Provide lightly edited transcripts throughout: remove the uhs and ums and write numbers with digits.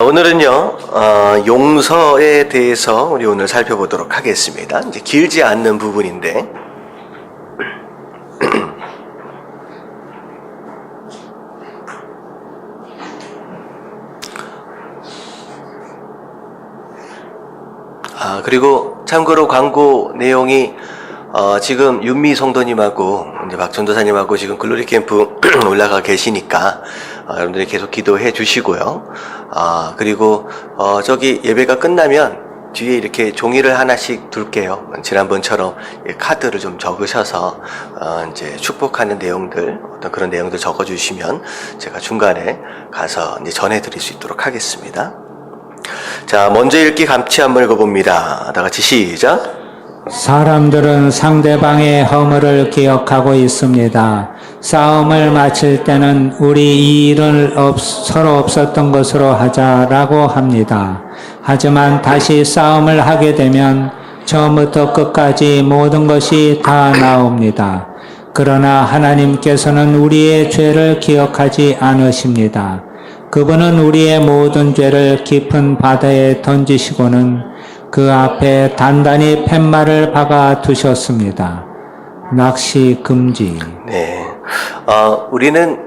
오늘은요, 용서에 대해서 우리 오늘 살펴보도록 하겠습니다. 이제 길지 않는 부분인데, 그리고 참고로 광고 내용이 지금 윤미 성도님하고 이제 박 전도사님하고 지금 글로리 캠프 올라가 계시니까 여러분들이 계속 기도해 주시고요. 그리고 저기 예배가 끝나면 뒤에 이렇게 종이를 하나씩 둘게요. 지난번처럼 카드를 좀 적으셔서 이제 축복하는 내용들, 어떤 그런 내용들 적어주시면 제가 중간에 가서 이제 전해드릴 수 있도록 하겠습니다. 자, 먼저 읽기 감치 한번 읽어봅니다. 다 같이 시작. 사람들은 상대방의 허물을 기억하고 있습니다. 싸움을 마칠 때는 우리 이 일을 서로 없었던 것으로 하자라고 합니다. 하지만 다시 싸움을 하게 되면 처음부터 끝까지 모든 것이 다 나옵니다. 그러나 하나님께서는 우리의 죄를 기억하지 않으십니다. 그분은 우리의 모든 죄를 깊은 바다에 던지시고는 그 앞에 단단히 팻말을 박아 두셨습니다. 낚시 금지. 네, 우리는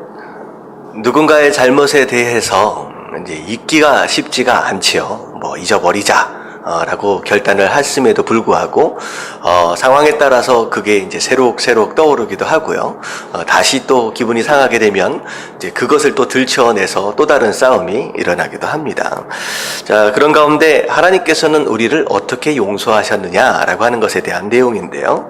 누군가의 잘못에 대해서 이제 잊기가 쉽지가 않지요. 뭐 잊어버리자. 라고 결단을 했음에도 불구하고 상황에 따라서 그게 이제 새록새록 떠오르기도 하고요. 다시 또 기분이 상하게 되면 이제 그것을 또 들춰내서 또 다른 싸움이 일어나기도 합니다. 자, 그런 가운데 하나님께서는 우리를 어떻게 용서하셨느냐라고 하는 것에 대한 내용인데요.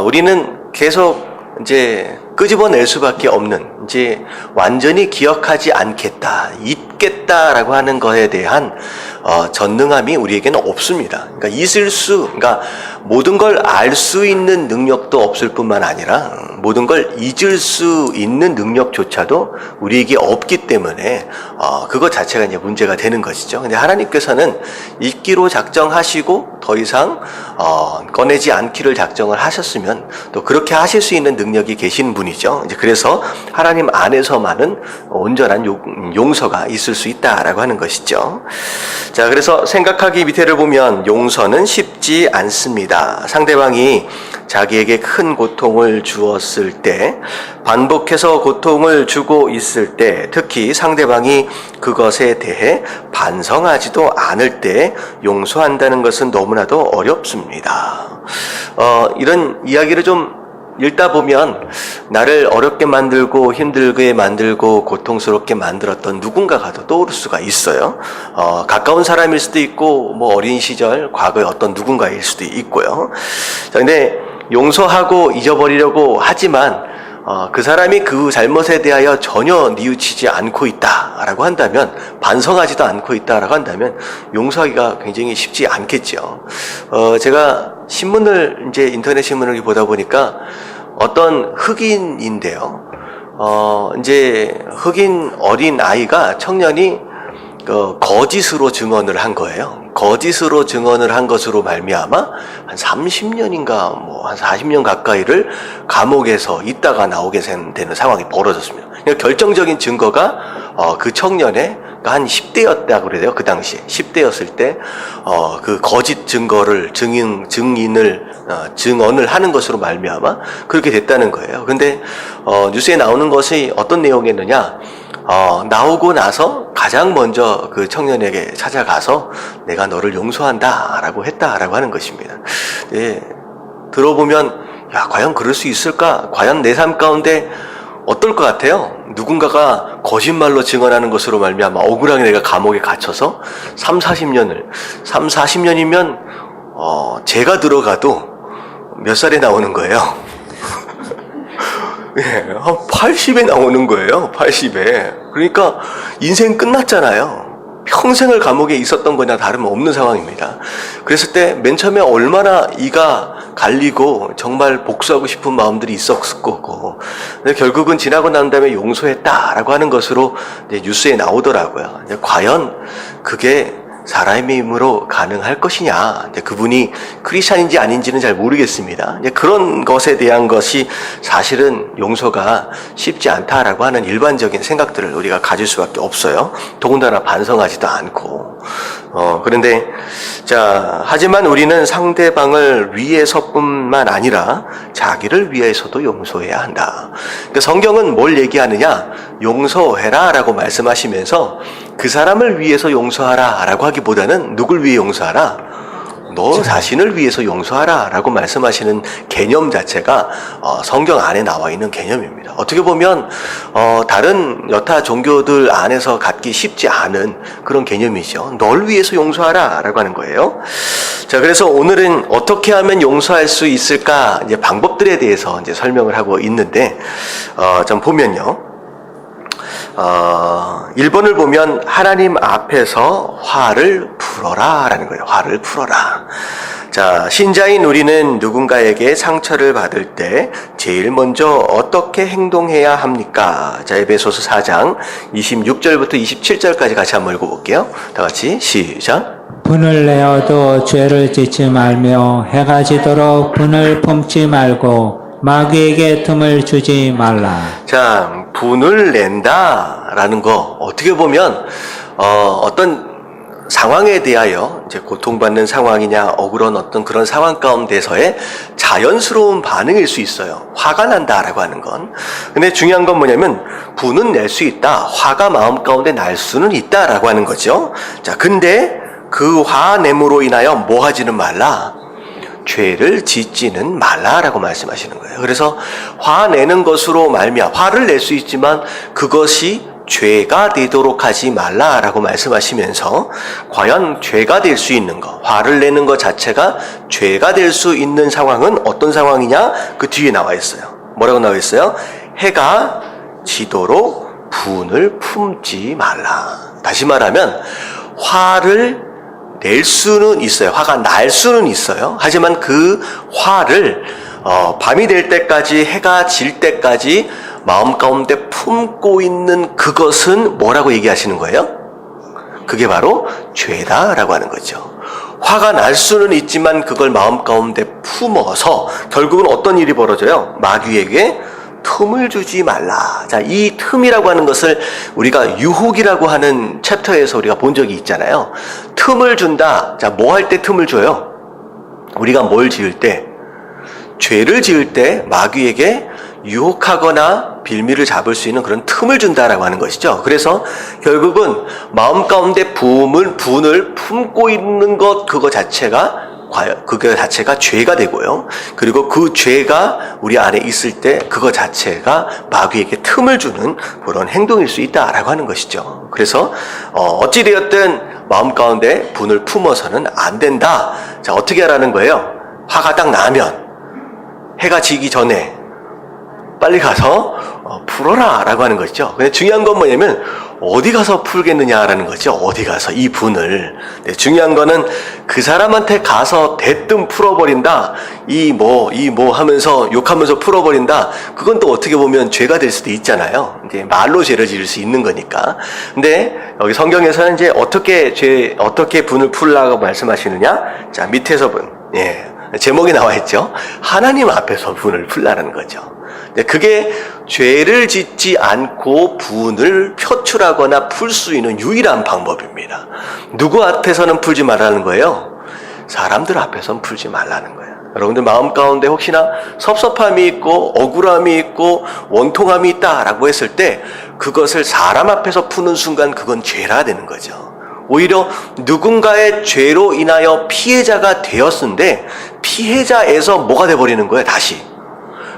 우리는 계속 이제 끄집어낼 수밖에 없는, 이제 완전히 기억하지 않겠다, 잊겠다라고 하는 것에 대한 전능함이 우리에게는 없습니다. 그러니까 모든 걸 알 수 있는 능력도 없을 뿐만 아니라 모든 걸 잊을 수 있는 능력조차도 우리에게 없기 때문에 그것 자체가 이제 문제가 되는 것이죠. 근데 하나님께서는 잊기로 작정하시고 더 이상 꺼내지 않기를 작정을 하셨으면 또 그렇게 하실 수 있는 능력이 계신 분이죠. 이제 그래서 하나님 안에서만은 온전한 용서가 있을 수 있다라고 하는 것이죠. 자, 그래서 생각하기 밑에를 보면 용서는 쉽지 않습니다. 상대방이 자기에게 큰 고통을 주었을 때, 반복해서 고통을 주고 있을 때, 특히 상대방이 그것에 대해 반성하지도 않을 때 용서한다는 것은 너무나도 어렵습니다. 이런 이야기를 좀 읽다 보면 나를 어렵게 만들고 힘들게 만들고 고통스럽게 만들었던 누군가가 더 떠오를 수가 있어요. 가까운 사람일 수도 있고 뭐 어린 시절 과거의 어떤 누군가일 수도 있고요. 자, 근데 용서하고 잊어버리려고 하지만 그 사람이 그 잘못에 대하여 전혀 뉘우치지 않고 있다라고 한다면, 반성하지도 않고 있다라고 한다면 용서하기가 굉장히 쉽지 않겠죠. 제가 신문을 이제 인터넷 신문을 보다 보니까 어떤 흑인인데요. 이제 흑인 어린 아이가, 청년이 거짓으로 증언을 한 거예요. 거짓으로 증언을 한 것으로 말미암아 한 30년인가 뭐 한 40년 가까이를 감옥에서 있다가 나오게 되는 상황이 벌어졌습니다. 그러니까 결정적인 증거가 그 청년의 한 10대였다고 그래요. 그 당시에 10대였을 때 그 거짓 증거를 증언을 하는 것으로 말미암아 그렇게 됐다는 거예요. 근데 뉴스에 나오는 것이 어떤 내용이었느냐? 나오고 나서 가장 먼저 그 청년에게 찾아가서 내가 너를 용서한다라고 했다라고 하는 것입니다. 예, 들어보면 야, 과연 그럴 수 있을까? 과연 내 삶 가운데 어떨 것 같아요? 누군가가 거짓말로 증언하는 것으로 말미암아 억울하게 내가 감옥에 gat혀서 40년이면 제가 들어가도 몇 살에 나오는 거예요? 예, 80에 나오는 거예요. 80에. 그러니까 인생 끝났잖아요. 평생을 감옥에 있었던 거냐 다름없는 상황입니다. 그랬을 때 맨 처음에 얼마나 이가 갈리고 정말 복수하고 싶은 마음들이 있었을 거고, 근데 결국은 지나고 난 다음에 용서했다라고 하는 것으로 이제 뉴스에 나오더라고요. 이제 과연 그게 사람의 힘으로 가능할 것이냐. 이제 그분이 크리스찬인지 아닌지는 잘 모르겠습니다. 이제 그런 것에 대한 것이 사실은 용서가 쉽지 않다라고 하는 일반적인 생각들을 우리가 가질 수밖에 없어요. 더군다나 반성하지도 않고. 그런데 하지만 우리는 상대방을 위해서뿐만 아니라 자기를 위해서도 용서해야 한다. 그러니까 성경은 뭘 얘기하느냐? 용서해라 라고 말씀하시면서 그 사람을 위해서 용서하라 라고 하기보다는 누굴 위해 용서하라? 너 자신을 위해서 용서하라 라고 말씀하시는 개념 자체가 성경 안에 나와 있는 개념입니다. 어떻게 보면 다른 여타 종교들 안에서 갖기 쉽지 않은 그런 개념이죠. 널 위해서 용서하라 라고 하는 거예요. 그래서 오늘은 어떻게 하면 용서할 수 있을까 이제 방법들에 대해서 이제 설명을 하고 있는데 좀 보면요. 1번을 보면 하나님 앞에서 화를 풀어라 라는 거예요. 화를 풀어라. 신자인 우리는 누군가에게 상처를 받을 때 제일 먼저 어떻게 행동해야 합니까? 에베소서 4장 26절부터 27절까지 같이 한번 읽어볼게요. 다 같이 시작. 분을 내어도 죄를 짓지 말며 해가 지도록 분을 품지 말고 마귀에게 틈을 주지 말라. 분을 낸다라는 거 어떻게 보면 어떤 상황에 대하여 이제 고통받는 상황이냐 억울한 어떤 그런 상황 가운데서의 자연스러운 반응일 수 있어요. 화가 난다라고 하는 건. 근데 중요한 건 뭐냐면 분은 낼 수 있다. 화가 마음 가운데 날 수는 있다라고 하는 거죠. 근데 그 화냄으로 인하여 뭐 하지는 말라. 죄를 짓지는 말라라고 말씀하시는 거예요. 그래서 화내는 것으로 말미암아 화를 낼 수 있지만 그것이 죄가 되도록 하지 말라라고 말씀하시면서 과연 죄가 될 수 있는 것, 화를 내는 것 자체가 죄가 될 수 있는 상황은 어떤 상황이냐? 그 뒤에 나와 있어요. 뭐라고 나와 있어요? 해가 지도록 분을 품지 말라. 다시 말하면 화를 낼 수는 있어요. 화가 날 수는 있어요. 하지만 그 화를 밤이 될 때까지, 해가 질 때까지 마음 가운데 품고 있는 그것은 뭐라고 얘기하시는 거예요? 그게 바로 죄다라고 하는 거죠. 화가 날 수는 있지만 그걸 마음 가운데 품어서 결국은 어떤 일이 벌어져요? 마귀에게 틈을 주지 말라. 이 틈이라고 하는 것을 우리가 유혹이라고 하는 챕터에서 우리가 본 적이 있잖아요. 틈을 준다. 뭐 할 때 틈을 줘요? 우리가 뭘 지을 때? 죄를 지을 때 마귀에게 유혹하거나 빌미를 잡을 수 있는 그런 틈을 준다라고 하는 것이죠. 그래서 결국은 마음 가운데 분을 품고 있는 것 그거 자체가 죄가 되고요. 그리고 그 죄가 우리 안에 있을 때 그거 자체가 마귀에게 틈을 주는 그런 행동일 수 있다라고 하는 것이죠. 그래서 어찌되었든 마음 가운데 분을 품어서는 안 된다. 어떻게 하라는 거예요? 화가 딱 나면 해가 지기 전에 빨리 가서 풀어라 라고 하는 것이죠. 근데 중요한 건 뭐냐면 어디 가서 풀겠느냐라는 거죠. 어디 가서 이 분을. 중요한 거는 그 사람한테 가서 대뜸 풀어버린다. 이 뭐 하면서 욕하면서 풀어버린다. 그건 또 어떻게 보면 죄가 될 수도 있잖아요. 이제 말로 죄를 지을 수 있는 거니까. 근데 여기 성경에서는 이제 어떻게 분을 풀라고 말씀하시느냐? 밑에서 제목이 나와 있죠. 하나님 앞에서 분을 풀라는 거죠. 그게 죄를 짓지 않고 분을 표출하거나 풀 수 있는 유일한 방법입니다. 누구 앞에서는 풀지 말라는 거예요? 사람들 앞에서는 풀지 말라는 거예요. 여러분들 마음 가운데 혹시나 섭섭함이 있고 억울함이 있고 원통함이 있다라고 했을 때 그것을 사람 앞에서 푸는 순간 그건 죄라 되는 거죠. 오히려 누군가의 죄로 인하여 피해자가 되었는데 피해자에서 뭐가 돼버리는 거예요? 다시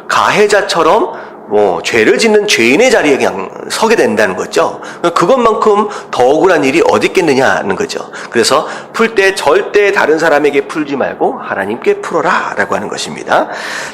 가해자처럼 죄를 짓는 죄인의 자리에 그냥 서게 된다는 거죠. 그것만큼 더 억울한 일이 어디 있겠느냐는 거죠. 그래서 풀 때 절대 다른 사람에게 풀지 말고 하나님께 풀어라 라고 하는 것입니다.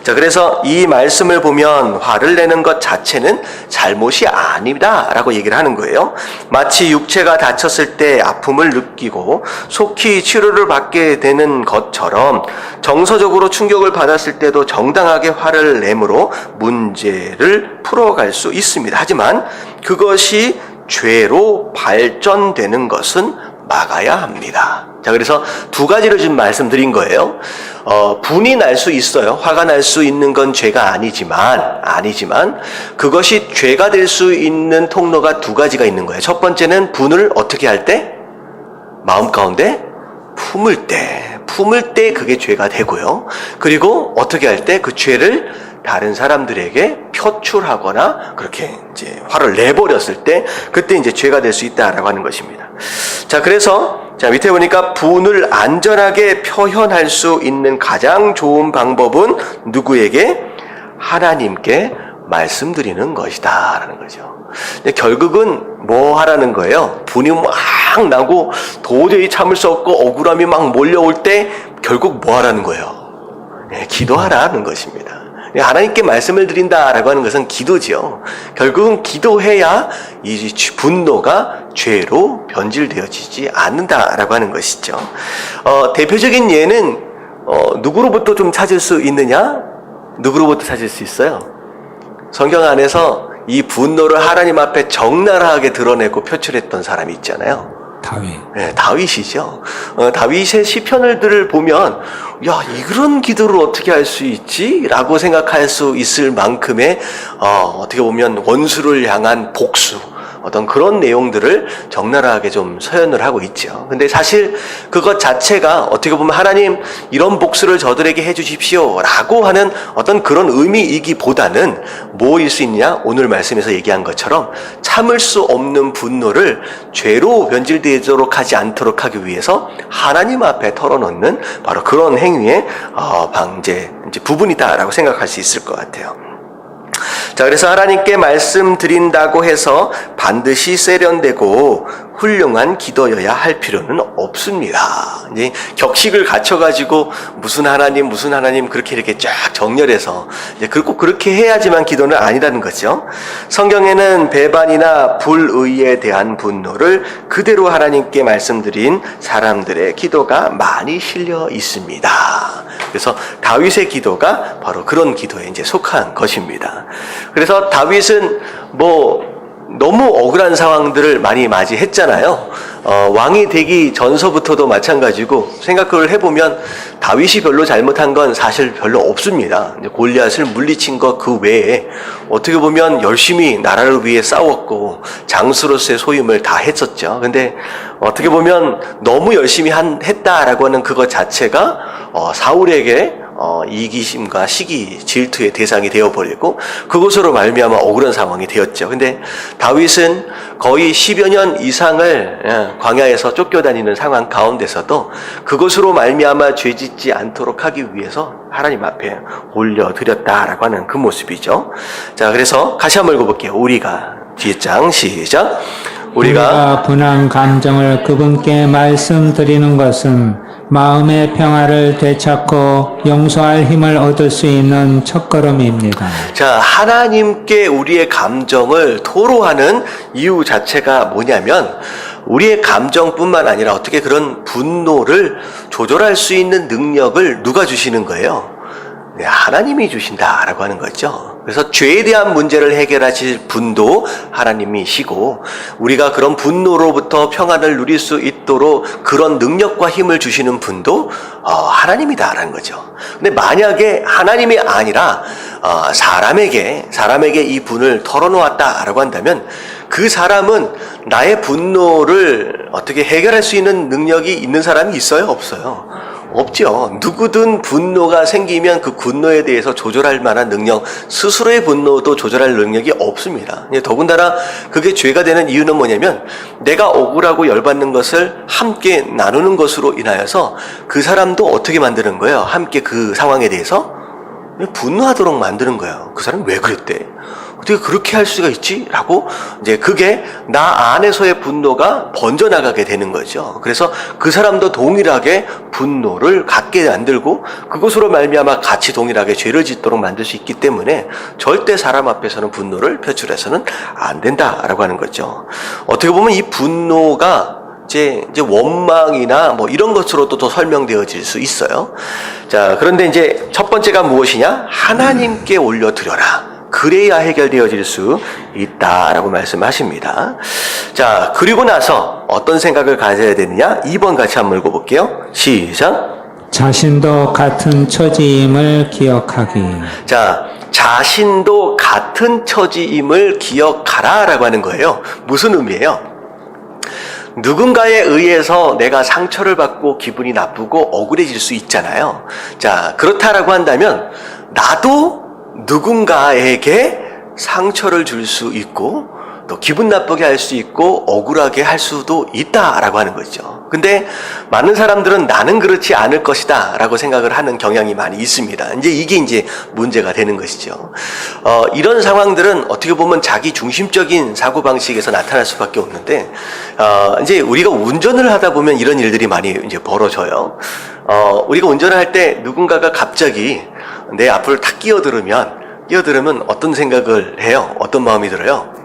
그래서 이 말씀을 보면 화를 내는 것 자체는 잘못이 아니다 라고 얘기를 하는 거예요. 마치 육체가 다쳤을 때 아픔을 느끼고 속히 치료를 받게 되는 것처럼 정서적으로 충격을 받았을 때도 정당하게 화를 내므로 문제를 풀어갈 수 있습니다. 하지만 그것이 죄로 발전되는 것은 막아야 합니다. 자, 그래서 두 가지로 지금 말씀드린 거예요. 분이 날 수 있어요. 화가 날 수 있는 건 죄가 아니지만 그것이 죄가 될 수 있는 통로가 두 가지가 있는 거예요. 첫 번째는 분을 어떻게 할 때? 마음 가운데 품을 때 그게 죄가 되고요. 그리고 어떻게 할 때 그 죄를 다른 사람들에게 표출하거나 그렇게 이제 화를 내버렸을 때 그때 이제 죄가 될 수 있다라고 하는 것입니다. 자, 그래서 자, 밑에 보니까 분을 안전하게 표현할 수 있는 가장 좋은 방법은 누구에게? 하나님께 말씀드리는 것이다 라는 거죠. 근데 결국은 뭐 하라는 거예요? 분이 막 나고 도저히 참을 수 없고 억울함이 막 몰려올 때 결국 뭐 하라는 거예요? 네, 기도하라는 것입니다. 하나님께 말씀을 드린다라고 하는 것은 기도지요. 결국은 기도해야 이 분노가 죄로 변질되어지지 않는다라고 하는 것이죠. 대표적인 예는 누구로부터 좀 찾을 수 있느냐? 누구로부터 찾을 수 있어요? 성경 안에서 이 분노를 하나님 앞에 적나라하게 드러내고 표출했던 사람이 있잖아요. 다윗. 네, 다윗이죠. 다윗의 시편을 보면 야, 이런 기도를 어떻게 할 수 있지? 라고 생각할 수 있을 만큼의 어떻게 보면 원수를 향한 복수, 어떤 그런 내용들을 적나라하게 좀 서연을 하고 있죠. 근데 사실 그것 자체가 어떻게 보면 하나님 이런 복수를 저들에게 해주십시오 라고 하는 어떤 그런 의미이기보다는 뭐일 수 있냐? 오늘 말씀에서 얘기한 것처럼 참을 수 없는 분노를 죄로 변질되도록 하지 않도록 하기 위해서 하나님 앞에 털어놓는 바로 그런 행위의 방제 부분이다라고 생각할 수 있을 것 같아요. 자, 그래서 하나님께 말씀드린다고 해서 반드시 세련되고 훌륭한 기도여야 할 필요는 없습니다. 이제 격식을 갖춰가지고 무슨 하나님 그렇게 이렇게 쫙 정렬해서 이제 꼭 그렇게 해야지만 기도는 아니라는 거죠. 성경에는 배반이나 불의에 대한 분노를 그대로 하나님께 말씀드린 사람들의 기도가 많이 실려 있습니다. 그래서 다윗의 기도가 바로 그런 기도에 이제 속한 것입니다. 그래서 다윗은 너무 억울한 상황들을 많이 맞이했잖아요. 왕이 되기 전서부터도 마찬가지고 생각을 해보면 다윗이 별로 잘못한 건 사실 별로 없습니다. 골리앗을 물리친 것 그 외에 어떻게 보면 열심히 나라를 위해 싸웠고 장수로서의 소임을 다 했었죠. 근데 어떻게 보면 너무 열심히 했다라고 하는 그것 자체가 사울에게 이기심과 시기, 질투의 대상이 되어버리고 그것으로 말미암아 억울한 상황이 되었죠. 근데 다윗은 거의 10여 년 이상을 광야에서 쫓겨다니는 상황 가운데서도 그것으로 말미암아 죄짓지 않도록 하기 위해서 하나님 앞에 올려드렸다라고 하는 그 모습이죠. 자, 그래서 같이 한번 읽어볼게요. 우리가 뒷장 시작. 우리가 분한 감정을 그분께 말씀드리는 것은 마음의 평화를 되찾고 용서할 힘을 얻을 수 있는 첫걸음입니다. 자, 하나님께 우리의 감정을 토로하는 이유 자체가 뭐냐면 우리의 감정뿐만 아니라 어떻게 그런 분노를 조절할 수 있는 능력을 누가 주시는 거예요? 네, 하나님이 주신다라고 하는 거죠. 그래서 죄에 대한 문제를 해결하실 분도 하나님이시고 우리가 그런 분노로부터 평안을 누릴 수 있도록 그런 능력과 힘을 주시는 분도 하나님이다라는 거죠. 근데 만약에 하나님이 아니라 사람에게 이 분을 털어놓았다라고 한다면 그 사람은 나의 분노를 어떻게 해결할 수 있는 능력이 있는 사람이 있어요? 없어요? 없죠. 누구든 분노가 생기면 그 분노에 대해서 조절할 만한 능력, 스스로의 분노도 조절할 능력이 없습니다. 더군다나 그게 죄가 되는 이유는 뭐냐면 내가 억울하고 열받는 것을 함께 나누는 것으로 인하여서 그 사람도 어떻게 만드는 거예요? 함께 그 상황에 대해서 분노하도록 만드는 거예요. 그 사람 왜 그랬대? 어떻게 그렇게 할 수가 있지? 라고 이제 그게 나 안에서의 분노가 번져나가게 되는 거죠. 그래서 그 사람도 동일하게 분노를 갖게 만들고 그것으로 말미암아 같이 동일하게 죄를 짓도록 만들 수 있기 때문에 절대 사람 앞에서는 분노를 표출해서는 안 된다라고 하는 거죠. 어떻게 보면 이 분노가 이제 원망이나 이런 것으로도 더 설명되어질 수 있어요. 자, 그런데 이제 첫 번째가 무엇이냐? 하나님께 올려드려라. 그래야 해결되어질 수 있다라고 말씀하십니다. 자, 그리고 나서 어떤 생각을 가져야 되느냐? 2번 같이 한번 읽어볼게요. 시작. 자신도 같은 처지임을 기억하기. 자, 자신도 같은 처지임을 기억하라 라고 하는 거예요. 무슨 의미예요? 누군가에 의해서 내가 상처를 받고 기분이 나쁘고 억울해질 수 있잖아요. 자, 그렇다라고 한다면 나도 누군가에게 상처를 줄 수 있고 또 기분 나쁘게 할 수 있고 억울하게 할 수도 있다라고 하는 거죠. 근데 많은 사람들은 나는 그렇지 않을 것이다 라고 생각을 하는 경향이 많이 있습니다. 이게 문제가 되는 것이죠. 이런 상황들은 어떻게 보면 자기 중심적인 사고방식에서 나타날 수밖에 없는데, 이제 우리가 운전을 하다 보면 이런 일들이 많이 이제 벌어져요. 우리가 운전을 할 때 누군가가 갑자기 내 앞을 탁 끼어들으면 어떤 생각을 해요? 어떤 마음이 들어요?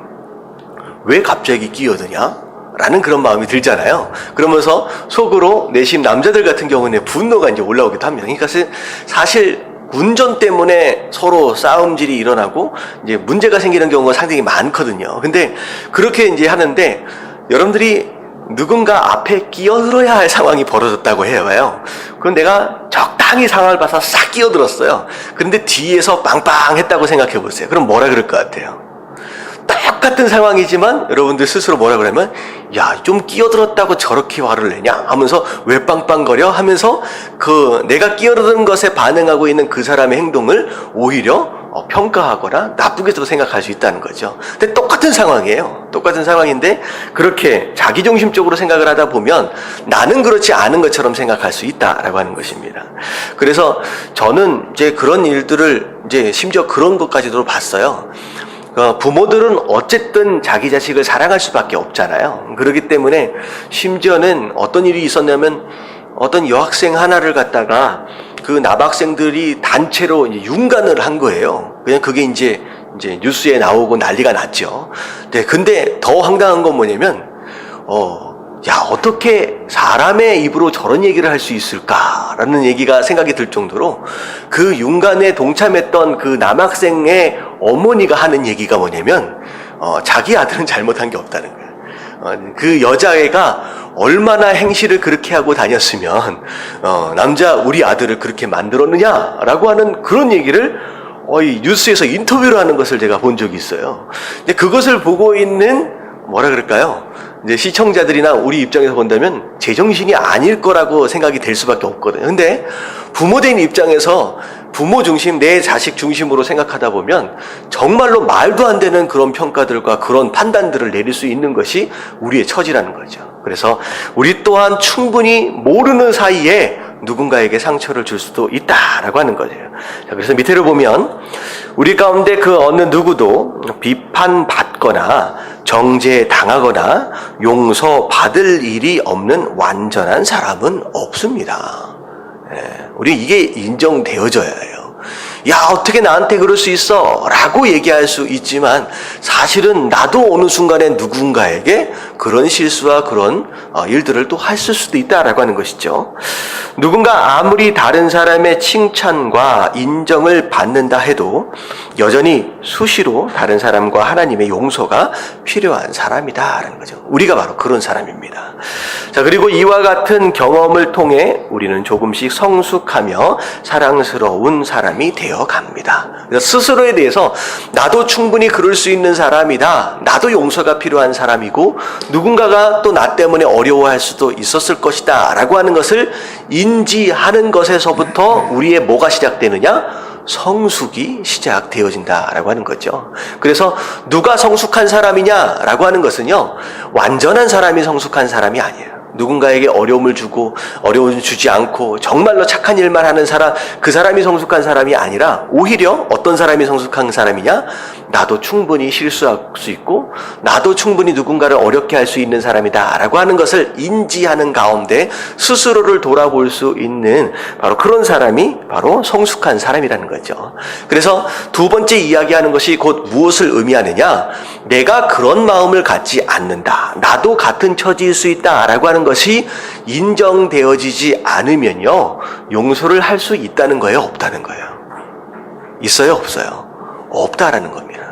왜 갑자기 끼어드냐? 라는 그런 마음이 들잖아요. 그러면서 속으로 내심 남자들 같은 경우는 분노가 이제 올라오기도 합니다. 그러니까 사실 운전 때문에 서로 싸움질이 일어나고 이제 문제가 생기는 경우가 상당히 많거든요. 근데 그렇게 이제 하는데 여러분들이 누군가 앞에 끼어들어야 할 상황이 벌어졌다고 해봐요. 그럼 내가 적당히 상황을 봐서 싹 끼어들었어요. 근데 뒤에서 빵빵했다고 생각해 보세요. 그럼 뭐라 그럴 것 같아요? 똑같은 상황이지만 여러분들 스스로 뭐라 그러면 야, 좀 끼어들었다고 저렇게 화를 내냐? 하면서 왜 빵빵거려? 하면서 내가 끼어드는 것에 반응하고 있는 그 사람의 행동을 오히려 평가하거나 나쁘게도 생각할 수 있다는 거죠. 근데 똑같은 상황이에요. 똑같은 상황인데 그렇게 자기중심적으로 생각을 하다 보면 나는 그렇지 않은 것처럼 생각할 수 있다라고 하는 것입니다. 그래서 저는 이제 그런 일들을 이제 심지어 그런 것까지도 봤어요. 부모들은 어쨌든 자기 자식을 사랑할 수밖에 없잖아요. 그렇기 때문에 심지어는 어떤 일이 있었냐면 어떤 여학생 하나를 갖다가 그 남학생들이 단체로 이제 윤관을 한 거예요. 그냥 그게 이제 뉴스에 나오고 난리가 났죠. 네, 근데 더 황당한 건 뭐냐면, 야, 어떻게 사람의 입으로 저런 얘기를 할 수 있을까라는 얘기가 생각이 들 정도로 그 윤관에 동참했던 그 남학생의 어머니가 하는 얘기가 뭐냐면, 자기 아들은 잘못한 게 없다는 거예요. 그 여자애가 얼마나 행실을 그렇게 하고 다녔으면, 남자 우리 아들을 그렇게 만들었느냐라고 하는 그런 얘기를 이 뉴스에서 인터뷰를 하는 것을 제가 본 적이 있어요. 근데 그것을 보고 있는 뭐라 그럴까요? 이제 시청자들이나 우리 입장에서 본다면 제정신이 아닐 거라고 생각이 될 수밖에 없거든요. 근데 부모된 입장에서 부모 중심, 내 자식 중심으로 생각하다 보면 정말로 말도 안 되는 그런 평가들과 그런 판단들을 내릴 수 있는 것이 우리의 처지라는 거죠. 그래서 우리 또한 충분히 모르는 사이에 누군가에게 상처를 줄 수도 있다라고 하는 거죠. 자, 그래서 밑에를 보면 우리 가운데 그 어느 누구도 비판받거나 정죄당하거나 용서받을 일이 없는 완전한 사람은 없습니다. 우리 이게 인정되어져야 해요. 야, 어떻게 나한테 그럴 수 있어? 라고 얘기할 수 있지만 사실은 나도 어느 순간에 누군가에게 그런 실수와 그런 일들을 또 했을 수도 있다라고 하는 것이죠. 누군가 아무리 다른 사람의 칭찬과 인정을 받는다 해도 여전히 수시로 다른 사람과 하나님의 용서가 필요한 사람이다라는 거죠. 우리가 바로 그런 사람입니다. 자, 그리고 이와 같은 경험을 통해 우리는 조금씩 성숙하며 사랑스러운 사람이 되어 갑니다. 그래서 스스로에 대해서 나도 충분히 그럴 수 있는 사람이다. 나도 용서가 필요한 사람이고 누군가가 또 나 때문에 어려워할 수도 있었을 것이다 라고 하는 것을 인지하는 것에서부터 우리의 뭐가 시작되느냐? 성숙이 시작되어진다라고 하는 거죠. 그래서 누가 성숙한 사람이냐라고 하는 것은요, 완전한 사람이 성숙한 사람이 아니에요. 누군가에게 어려움을 주고 어려움을 주지 않고 정말로 착한 일만 하는 사람, 그 사람이 성숙한 사람이 아니라 오히려 어떤 사람이 성숙한 사람이냐? 나도 충분히 실수할 수 있고 나도 충분히 누군가를 어렵게 할 수 있는 사람이다 라고 하는 것을 인지하는 가운데 스스로를 돌아볼 수 있는 바로 그런 사람이 바로 성숙한 사람이라는 거죠. 그래서 두 번째 이야기하는 것이 곧 무엇을 의미하느냐? 내가 그런 마음을 갖지 않는다. 나도 같은 처지일 수 있다 라고 하는 것이 인정되어지지 않으면요, 용서를 할 수 있다는 거예요, 없다는 거예요? 있어요, 없어요? 없다라는 겁니다.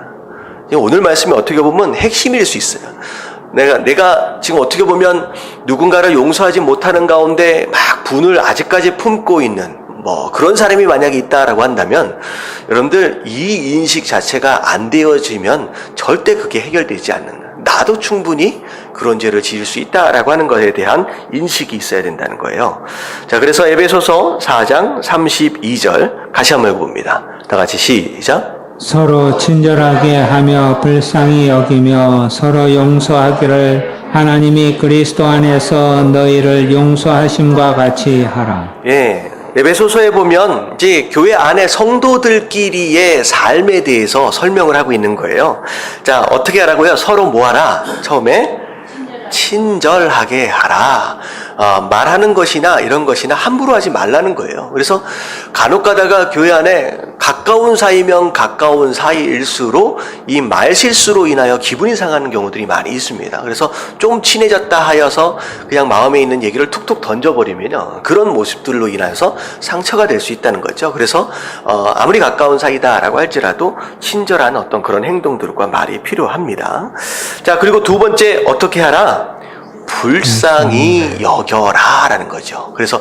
오늘 말씀이 어떻게 보면 핵심일 수 있어요. 내가 지금 어떻게 보면 누군가를 용서하지 못하는 가운데 막 분을 아직까지 품고 있는 그런 사람이 만약에 있다라고 한다면 여러분들 이 인식 자체가 안 되어지면 절대 그게 해결되지 않는다. 나도 충분히 그런 죄를 지을 수 있다라고 하는 것에 대한 인식이 있어야 된다는 거예요. 자, 그래서 에베소서 4장 32절 같이 한번 읽어봅니다. 다 같이 시작. 서로 친절하게 하며 불쌍히 여기며 서로 용서하기를 하나님이 그리스도 안에서 너희를 용서하심과 같이 하라. 예. 에베소서에 보면 이제 교회 안에 성도들끼리의 삶에 대해서 설명을 하고 있는 거예요. 자, 어떻게 하라고요? 서로 뭐 하라? 처음에 친절하게 하라. 말하는 것이나 이런 것이나 함부로 하지 말라는 거예요. 그래서 간혹 가다가 교회 안에 가까운 사이면 가까운 사이일수록 이 말 실수로 인하여 기분이 상하는 경우들이 많이 있습니다. 그래서 좀 친해졌다 하여서 그냥 마음에 있는 얘기를 툭툭 던져버리면 그런 모습들로 인하여서 상처가 될 수 있다는 거죠. 그래서 아무리 가까운 사이다라고 할지라도 친절한 어떤 그런 행동들과 말이 필요합니다. 자, 그리고 두 번째 어떻게 하라? 불쌍히 여겨라 라는 거죠. 그래서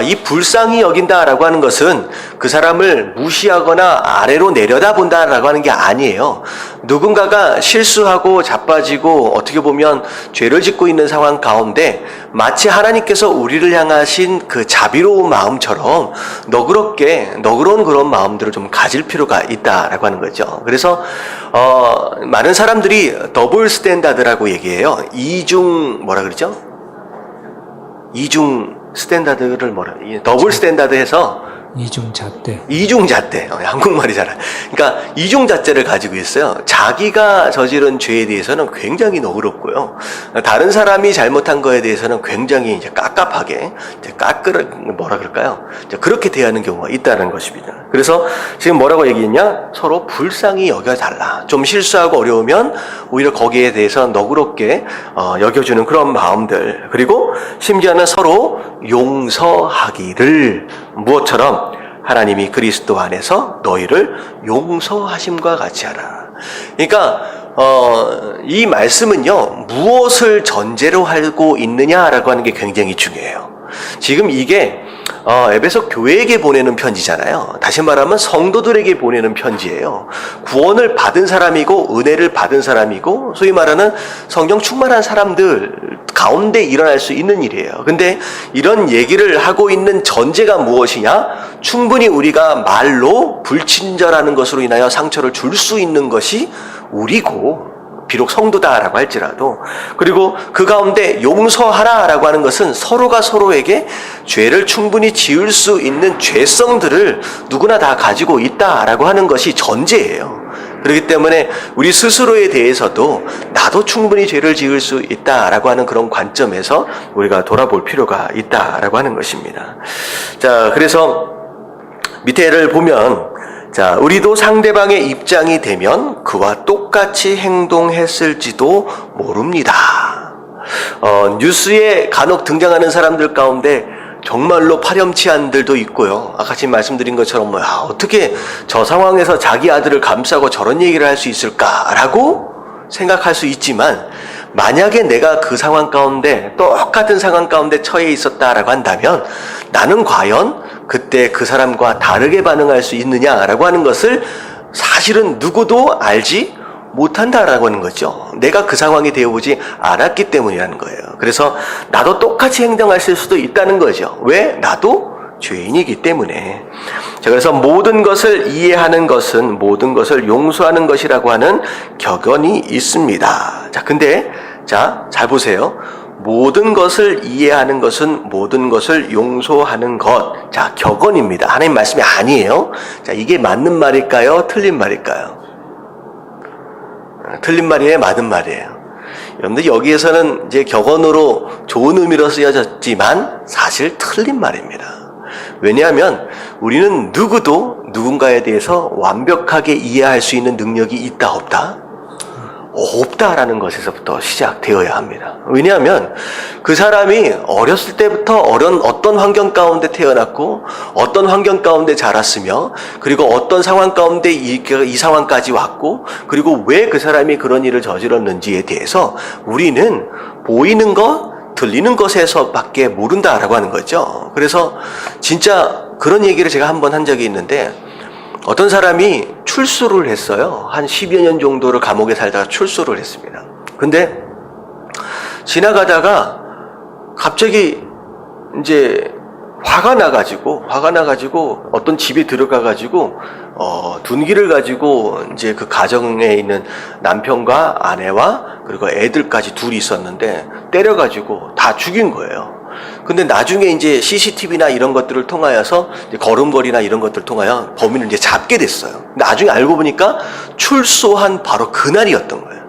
이 불쌍히 여긴다라고 하는 것은 그 사람을 무시하거나 아래로 내려다본다라고 하는 게 아니에요. 누군가가 실수하고 자빠지고 어떻게 보면 죄를 짓고 있는 상황 가운데 마치 하나님께서 우리를 향하신 그 자비로운 마음처럼 너그러운 그런 마음들을 좀 가질 필요가 있다라고 하는 거죠. 그래서 많은 사람들이 더블 스탠다드라고 얘기해요. 뭐라 그러죠? 이중 스탠다드를 더블 스탠다드 해서 이중잣대. 한국말이 잘 안. 그러니까 이중잣대를 가지고 있어요. 자기가 저지른 죄에 대해서는 굉장히 너그럽고요. 다른 사람이 잘못한 거에 대해서는 굉장히 이제 깝깝하게, 뭐라 그럴까요? 그렇게 대하는 경우가 있다는 것입니다. 그래서 지금 뭐라고 얘기했냐? 서로 불쌍히 여겨달라. 좀 실수하고 어려우면 오히려 거기에 대해서 너그럽게 여겨주는 그런 마음들. 그리고 심지어는 서로 용서하기를 무엇처럼? 하나님이 그리스도 안에서 너희를 용서하심과 같이 하라. 그러니까 이 말씀은요, 무엇을 전제로 하고 있느냐라고 하는 게 굉장히 중요해요. 지금 이게 에베소 교회에게 보내는 편지잖아요. 다시 말하면 성도들에게 보내는 편지예요. 구원을 받은 사람이고 은혜를 받은 사람이고 소위 말하는 성령 충만한 사람들 가운데 일어날 수 있는 일이에요. 근데 이런 얘기를 하고 있는 전제가 무엇이냐? 충분히 우리가 말로 불친절하는 것으로 인하여 상처를 줄 수 있는 것이 우리고 비록 성도다라고 할지라도, 그리고 그 가운데 용서하라라고 하는 것은 서로가 서로에게 죄를 충분히 지을 수 있는 죄성들을 누구나 다 가지고 있다라고 하는 것이 전제예요. 그렇기 때문에 우리 스스로에 대해서도 나도 충분히 죄를 지을 수 있다라고 하는 그런 관점에서 우리가 돌아볼 필요가 있다라고 하는 것입니다. 자, 그래서 밑에를 보면, 자, 우리도 상대방의 입장이 되면 그와 똑같이 행동했을지도 모릅니다. 뉴스에 간혹 등장하는 사람들 가운데 정말로 파렴치한들도 있고요. 아까 지금 말씀드린 것처럼 어떻게 저 상황에서 자기 아들을 감싸고 저런 얘기를 할 수 있을까라고 생각할 수 있지만, 만약에 내가 그 상황 가운데 똑같은 상황 가운데 처해 있었다라고 한다면 나는 과연 그때 그 사람과 다르게 반응할 수 있느냐라고 하는 것을 사실은 누구도 알지 못한다라고 하는 거죠. 내가 그 상황이 되어보지 않았기 때문이라는 거예요. 그래서 나도 똑같이 행동했을 수도 있다는 거죠. 왜? 나도 죄인이기 때문에. 자, 그래서 모든 것을 이해하는 것은 모든 것을 용서하는 것이라고 하는 격언이 있습니다. 자, 근데 잘 보세요. 모든 것을 이해하는 것은 모든 것을 용서하는 것. 자, 격언입니다. 하나님 말씀이 아니에요. 자, 이게 맞는 말일까요? 틀린 말일까요? 틀린 말이에요? 맞는 말이에요? 여러분들 여기에서는 이제 격언으로 좋은 의미로 쓰여졌지만 사실 틀린 말입니다. 왜냐하면 우리는 누구도 누군가에 대해서 완벽하게 이해할 수 있는 능력이 있다 없다? 없다라는 것에서부터 시작되어야 합니다. 왜냐하면 그 사람이 어렸을 때부터 어떤 환경 가운데 태어났고 어떤 환경 가운데 자랐으며 그리고 어떤 상황 가운데 이 상황까지 왔고 그리고 왜 그 사람이 그런 일을 저질렀는지에 대해서 우리는 보이는 것, 들리는 것에서밖에 모른다라고 하는 거죠. 그래서 진짜 그런 얘기를 제가 한번 한 적이 있는데 어떤 사람이 출소를 했어요. 한 10여 년 정도를 감옥에 살다가 출소를 했습니다. 근데 지나가다가 갑자기 이제 화가 나가지고 어떤 집에 들어가가지고 둔기를 가지고 이제 그 가정에 있는 남편과 아내와 그리고 애들까지 둘이 있었는데 때려가지고 다 죽인 거예요. 근데 나중에 이제 CCTV나 이런 것들을 통하여서 걸음걸이나 이런 것들을 통하여 범인을 이제 잡게 됐어요. 나중에 알고 보니까 출소한 바로 그날이었던 거예요.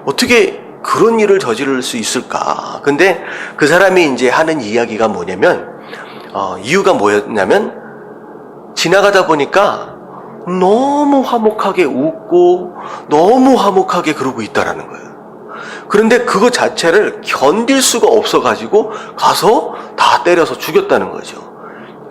어떻게 그런 일을 저지를 수 있을까? 근데 그 사람이 이제 하는 이야기가 뭐냐면 이유가 뭐였냐면 지나가다 보니까 너무 화목하게 웃고 너무 화목하게 그러고 있다라는 거예요. 그런데 그거 자체를 견딜 수가 없어가지고 가서 다 때려서 죽였다는 거죠.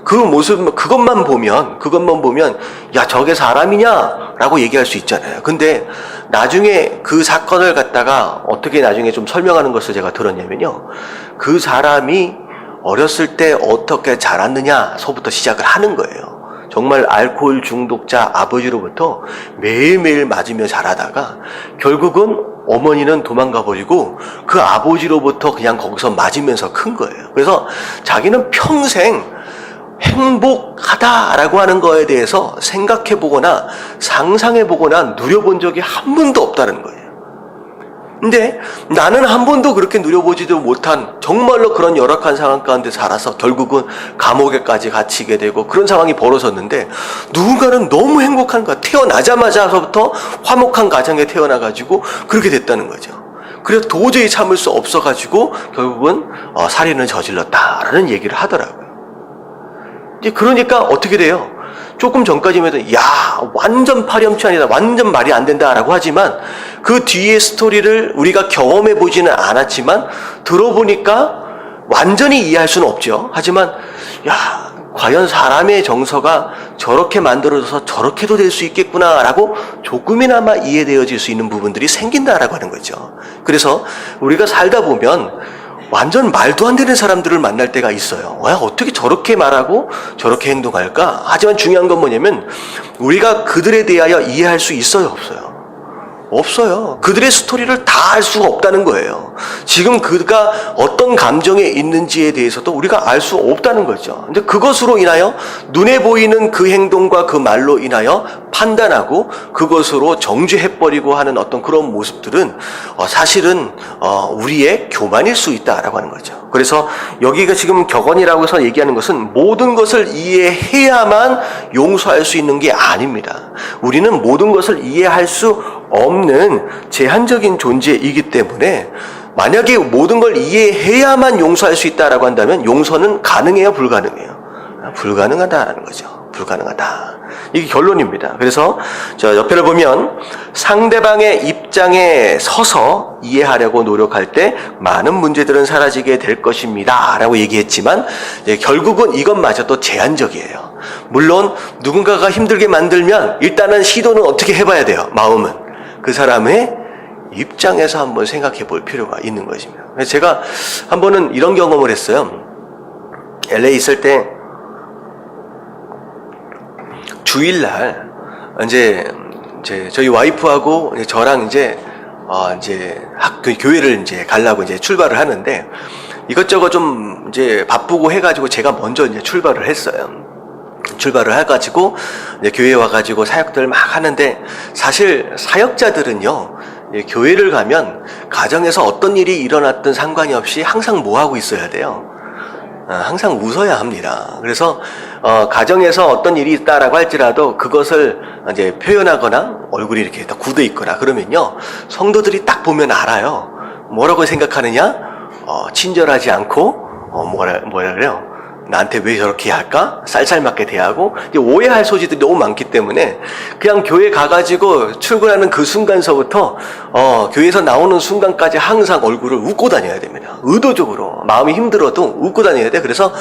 그 모습, 그것만 보면, 야, 저게 사람이냐? 라고 얘기할 수 있잖아요. 근데 나중에 그 사건을 갖다가 어떻게 나중에 좀 설명하는 것을 제가 들었냐면요. 그 사람이 어렸을 때 어떻게 자랐느냐서부터 시작을 하는 거예요. 정말 알코올 중독자 아버지로부터 매일매일 맞으며 자라다가 결국은 어머니는 도망가 버리고 그 아버지로부터 그냥 거기서 맞으면서 큰 거예요. 그래서 자기는 평생 행복하다라고 하는 거에 대해서 생각해 보거나 상상해 보거나 누려본 적이 한 번도 없다는 거예요. 근데 나는 한 번도 그렇게 누려보지도 못한 정말로 그런 열악한 상황 가운데 살아서 결국은 감옥에까지 갇히게 되고 그런 상황이 벌어졌는데 누군가는 너무 행복한 거야. 태어나자마자서부터 화목한 가정에 태어나가지고 그렇게 됐다는 거죠. 그래서 도저히 참을 수 없어가지고 결국은 살인을 저질렀다라는 얘기를 하더라고요. 이제 그러니까 어떻게 돼요? 조금 전까지만 해도 야 완전 파렴치한이다, 완전 말이 안 된다라고 하지만 그 뒤의 스토리를 우리가 경험해 보지는 않았지만 들어보니까 완전히 이해할 수는 없죠. 하지만 야 과연 사람의 정서가 저렇게 만들어져서 저렇게도 될 수 있겠구나라고 조금이나마 이해되어질 수 있는 부분들이 생긴다라고 하는 거죠. 그래서 우리가 살다 보면 완전 말도 안 되는 사람들을 만날 때가 있어요. 와, 어떻게 저렇게 말하고 저렇게 행동할까? 하지만 중요한 건 뭐냐면 우리가 그들에 대하여 이해할 수 있어요, 없어요? 없어요. 그들의 스토리를 다 알 수가 없다는 거예요. 지금 그가 어떤 감정에 있는지에 대해서도 우리가 알 수 없다는 거죠. 근데 그것으로 인하여 눈에 보이는 그 행동과 그 말로 인하여 판단하고 그것으로 정죄해버리고 하는 어떤 그런 모습들은 사실은 우리의 교만일 수 있다라고 하는 거죠. 그래서 여기가 지금 격언이라고 해서 얘기하는 것은 모든 것을 이해해야만 용서할 수 있는 게 아닙니다. 우리는 모든 것을 이해할 수 없는 제한적인 존재이기 때문에 만약에 모든 걸 이해해야만 용서할 수 있다라고 한다면 용서는 가능해요, 불가능해요? 불가능하다라는 거죠. 불가능하다. 이게 결론입니다. 그래서 저 옆에를 보면 상대방의 입장에 서서 이해하려고 노력할 때 많은 문제들은 사라지게 될 것입니다 라고 얘기했지만 결국은 이것마저도 제한적이에요. 물론 누군가가 힘들게 만들면 일단은 시도는 어떻게 해봐야 돼요. 마음은 그 사람의 입장에서 한번 생각해 볼 필요가 있는 것입니다. 제가 한 번은 이런 경험을 했어요. LA 있을 때 주일날 이제 저희 와이프하고 저랑 이제 교회를 이제 가려고 이제 출발을 하는데 이것저것 좀 이제 바쁘고 해가지고 제가 먼저 이제 출발을 했어요. 출발을 해가지고 이제 교회에 와가지고 사역들 막 하는데 사실 사역자들은요 교회를 가면 가정에서 어떤 일이 일어났든 상관이 없이 항상 뭐 하고 있어야 돼요? 항상 웃어야 합니다. 그래서 가정에서 어떤 일이 있다라고 할지라도 그것을 이제 표현하거나 얼굴이 이렇게 딱 굳어 있거나 그러면요 성도들이 딱 보면 알아요. 뭐라고 생각하느냐? 친절하지 않고 뭐라 그래요? 나한테 왜 저렇게 할까? 쌀쌀맞게 대하고 이제 오해할 소지들이 너무 많기 때문에 그냥 교회 가가지고 출근하는 그 순간서부터 교회에서 나오는 순간까지 항상 얼굴을 웃고 다녀야 됩니다. 의도적으로 마음이 힘들어도 웃고 다녀야 돼. 그래서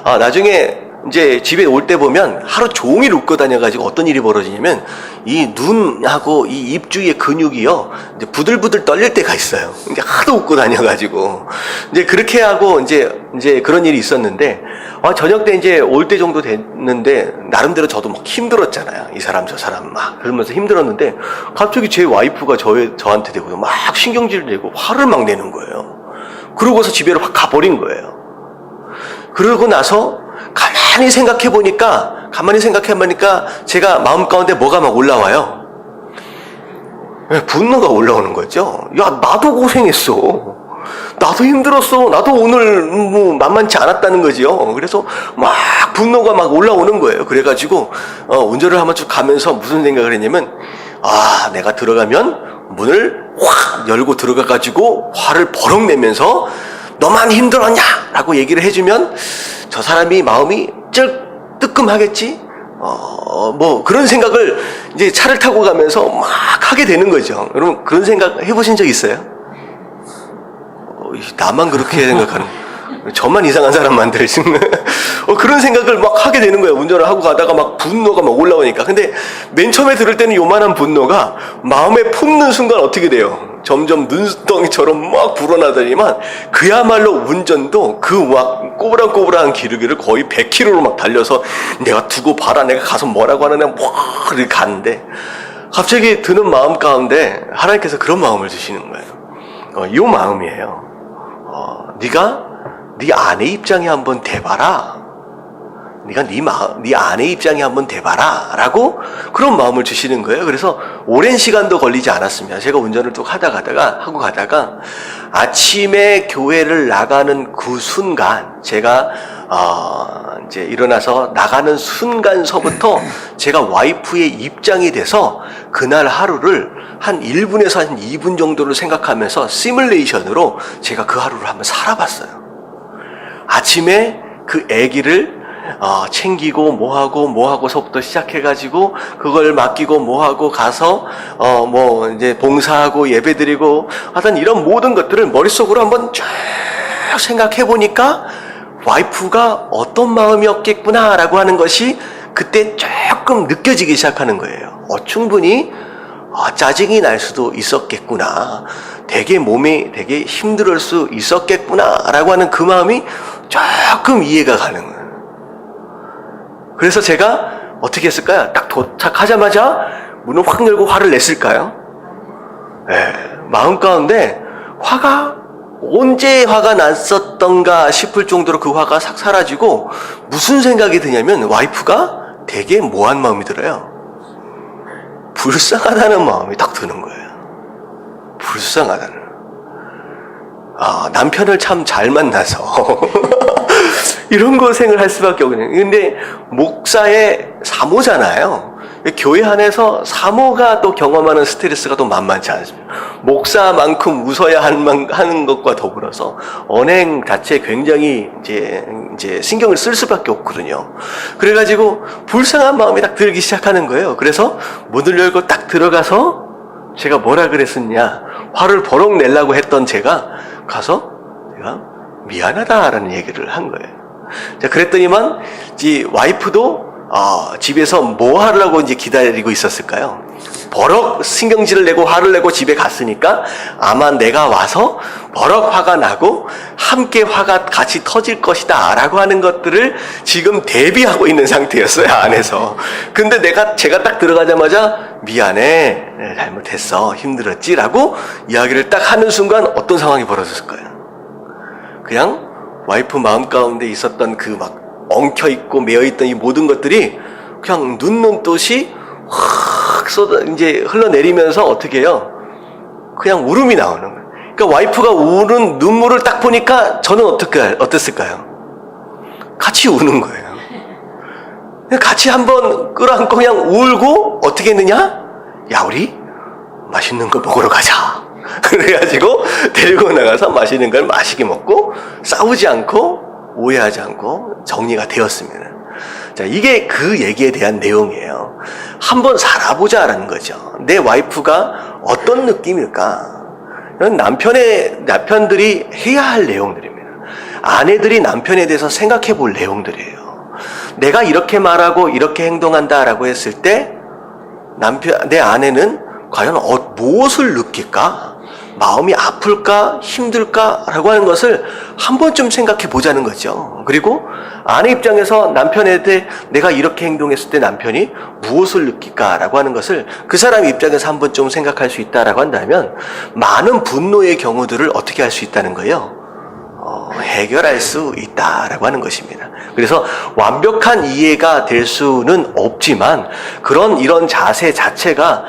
나중에 이제 집에 올 때 보면 하루 종일 웃고 다녀가지고 어떤 일이 벌어지냐면 이 눈하고 이 입 주위의 근육이요 이제 부들부들 떨릴 때가 있어요. 이제 하도 웃고 다녀가지고 이제 그렇게 하고 이제 그런 일이 있었는데 저녁 때 이제 올 때 정도 됐는데 나름대로 저도 막 힘들었잖아요. 이 사람 저 사람 막 그러면서 힘들었는데 갑자기 제 와이프가 저한테 대고 막 신경질을 내고 화를 막 내는 거예요. 그러고서 집에로 확 가버린 거예요. 그러고 나서 가만히 생각해 보니까 제가 마음 가운데 뭐가 막 올라와요. 분노가 올라오는 거죠. 야, 나도 고생했어. 나도 힘들었어. 나도 오늘 뭐 만만치 않았다는 거지요. 그래서 막 분노가 막 올라오는 거예요. 그래가지고 운전을 한번 쭉 가면서 무슨 생각을 했냐면 내가 들어가면 문을 확 열고 들어가가지고 화를 버럭 내면서 너만 힘들었냐? 라고 얘기를 해주면 저 사람이 마음이 뜨끔하겠지? 뭐 그런 생각을 이제 차를 타고 가면서 막 하게 되는 거죠. 여러분 그런 생각 해보신 적 있어요? 나만 그렇게 생각하는 저만 이상한 사람 만들지는 그런 생각을 막 하게 되는 거예요. 운전을 하고 가다가 막 분노가 막 올라오니까. 근데 맨 처음에 들을 때는 요만한 분노가 마음에 품는 순간 어떻게 돼요? 점점 눈덩이처럼 막 불어나더니만 그야말로 운전도 그 막 꼬부랑꼬부랑한 기르기를 거의 100km로 막 달려서 내가 두고 봐라 내가 가서 뭐라고 하느냐 막 이렇게 가는데 갑자기 드는 마음 가운데 하나님께서 그런 마음을 주시는 거예요. 이 마음이에요. 네가 네 아내 입장에 한번 대봐라. 네가 네 아내 입장에 한번 대봐라 라고 그런 마음을 주시는 거예요. 그래서 오랜 시간도 걸리지 않았습니다. 제가 운전을 또 하고 가다가 아침에 교회를 나가는 그 순간 제가 이제 일어나서 나가는 순간서부터 제가 와이프의 입장이 돼서 그날 하루를 한 1분에서 한 2분 정도를 생각하면서 시뮬레이션으로 제가 그 하루를 한번 살아봤어요. 아침에 그 아기를 챙기고 뭐하고서부터 시작해가지고 그걸 맡기고 뭐하고 가서 뭐 이제 봉사하고 예배드리고 하여튼 이런 모든 것들을 머릿속으로 한번 쫙 생각해 보니까 와이프가 어떤 마음이었겠구나라고 하는 것이 그때 조금 느껴지기 시작하는 거예요. 충분히 짜증이 날 수도 있었겠구나. 되게 몸이 되게 힘들 수 있었겠구나라고 하는 그 마음이 조금 이해가 가는 거예요. 그래서 제가 어떻게 했을까요? 딱 도착하자마자 문을 확 열고 화를 냈을까요? 마음 가운데 언제 화가 났었던가 싶을 정도로 그 화가 싹 사라지고 무슨 생각이 드냐면 와이프가 되게 모한 마음이 들어요. 불쌍하다는 마음이 딱 드는 거예요. 불쌍하다는. 남편을 참 잘 만나서 이런 고생을 할 수밖에 없거든요. 근데 목사의 사모잖아요. 교회 안에서 사모가 또 경험하는 스트레스가 또 만만치 않습니다. 목사만큼 웃어야 하는 것과 더불어서 언행 자체에 굉장히 이제 신경을 쓸 수밖에 없거든요. 그래가지고 불쌍한 마음이 딱 들기 시작하는 거예요. 그래서 문을 열고 딱 들어가서 제가 뭐라 그랬었냐, 화를 버럭 내려고 했던 제가 가서 내가 미안하다라는 얘기를 한 거예요. 자, 그랬더니만 이 와이프도 집에서 뭐 하려고 이제 기다리고 있었을까요? 버럭 신경질을 내고 화를 내고 집에 갔으니까 아마 내가 와서 버럭 화가 나고 함께 화가 같이 터질 것이다 라고 하는 것들을 지금 대비하고 있는 상태였어요, 안에서. 근데 제가 딱 들어가자마자 미안해, 잘못했어, 힘들었지 라고 이야기를 딱 하는 순간 어떤 상황이 벌어졌을까요? 그냥 와이프 마음 가운데 있었던 그 막 엉켜있고 매여있던 이 모든 것들이 그냥 눈눈뜻이 확 이제 흘러내리면서 어떻게 해요? 그냥 울음이 나오는 거예요. 그러니까 와이프가 우는 눈물을 딱 보니까 저는 어땠을까요? 같이 우는 거예요. 같이 한번 끌어안고 그냥 울고 어떻게 했느냐? 야, 우리 맛있는 거 먹으러 가자. 그래가지고 데리고 나가서 맛있는 걸 맛있게 먹고 싸우지 않고 오해하지 않고 정리가 되었으면. 자, 이게 그 얘기에 대한 내용이에요. 한번 살아보자라는 거죠. 내 와이프가 어떤 느낌일까? 이런 남편들이 해야 할 내용들입니다. 아내들이 남편에 대해서 생각해 볼 내용들이에요. 내가 이렇게 말하고 이렇게 행동한다라고 했을 때 내 아내는 과연 무엇을 느낄까? 마음이 아플까? 힘들까? 라고 하는 것을 한 번쯤 생각해 보자는 거죠. 그리고 아내 입장에서 남편에 대해 내가 이렇게 행동했을 때 남편이 무엇을 느낄까? 라고 하는 것을 그 사람 입장에서 한 번쯤 생각할 수 있다라고 한다면 많은 분노의 경우들을 어떻게 할 수 있다는 거예요? 해결할 수 있다라고 하는 것입니다. 그래서 완벽한 이해가 될 수는 없지만 이런 자세 자체가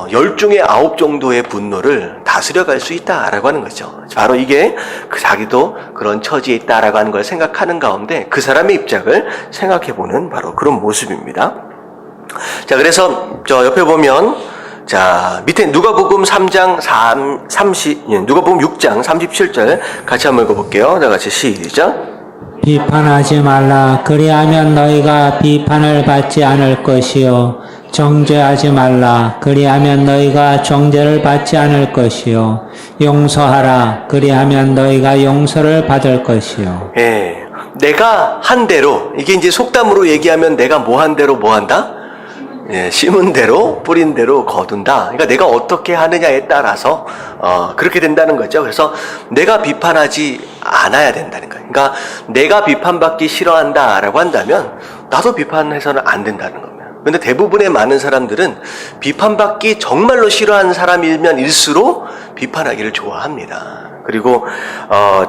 10중에 9 정도의 분노를 다스려갈 수 있다라고 하는 거죠. 바로 이게 자기도 그런 처지에 있다라고 하는 걸 생각하는 가운데 그 사람의 입장을 생각해보는 바로 그런 모습입니다. 자, 그래서 저 옆에 보면 자, 밑에 누가복음 6장 37절 같이 한번 읽어볼게요. 다 같이 시작. 비판하지 말라. 그리하면 너희가 비판을 받지 않을 것이요. 정죄하지 말라. 그리하면 너희가 정죄를 받지 않을 것이요. 용서하라. 그리하면 너희가 용서를 받을 것이요. 예, 내가 한 대로, 이게 이제 속담으로 얘기하면 내가 뭐 한 대로 뭐 한다? 예, 심은 대로 뿌린 대로 거둔다. 그러니까 내가 어떻게 하느냐에 따라서 그렇게 된다는 거죠. 그래서 내가 비판하지 않아야 된다는 거예요. 그러니까 내가 비판받기 싫어한다라고 한다면 나도 비판해서는 안 된다는 겁니다. 그런데 대부분의 많은 사람들은 비판받기 정말로 싫어하는 사람이면 일수록 비판하기를 좋아합니다. 그리고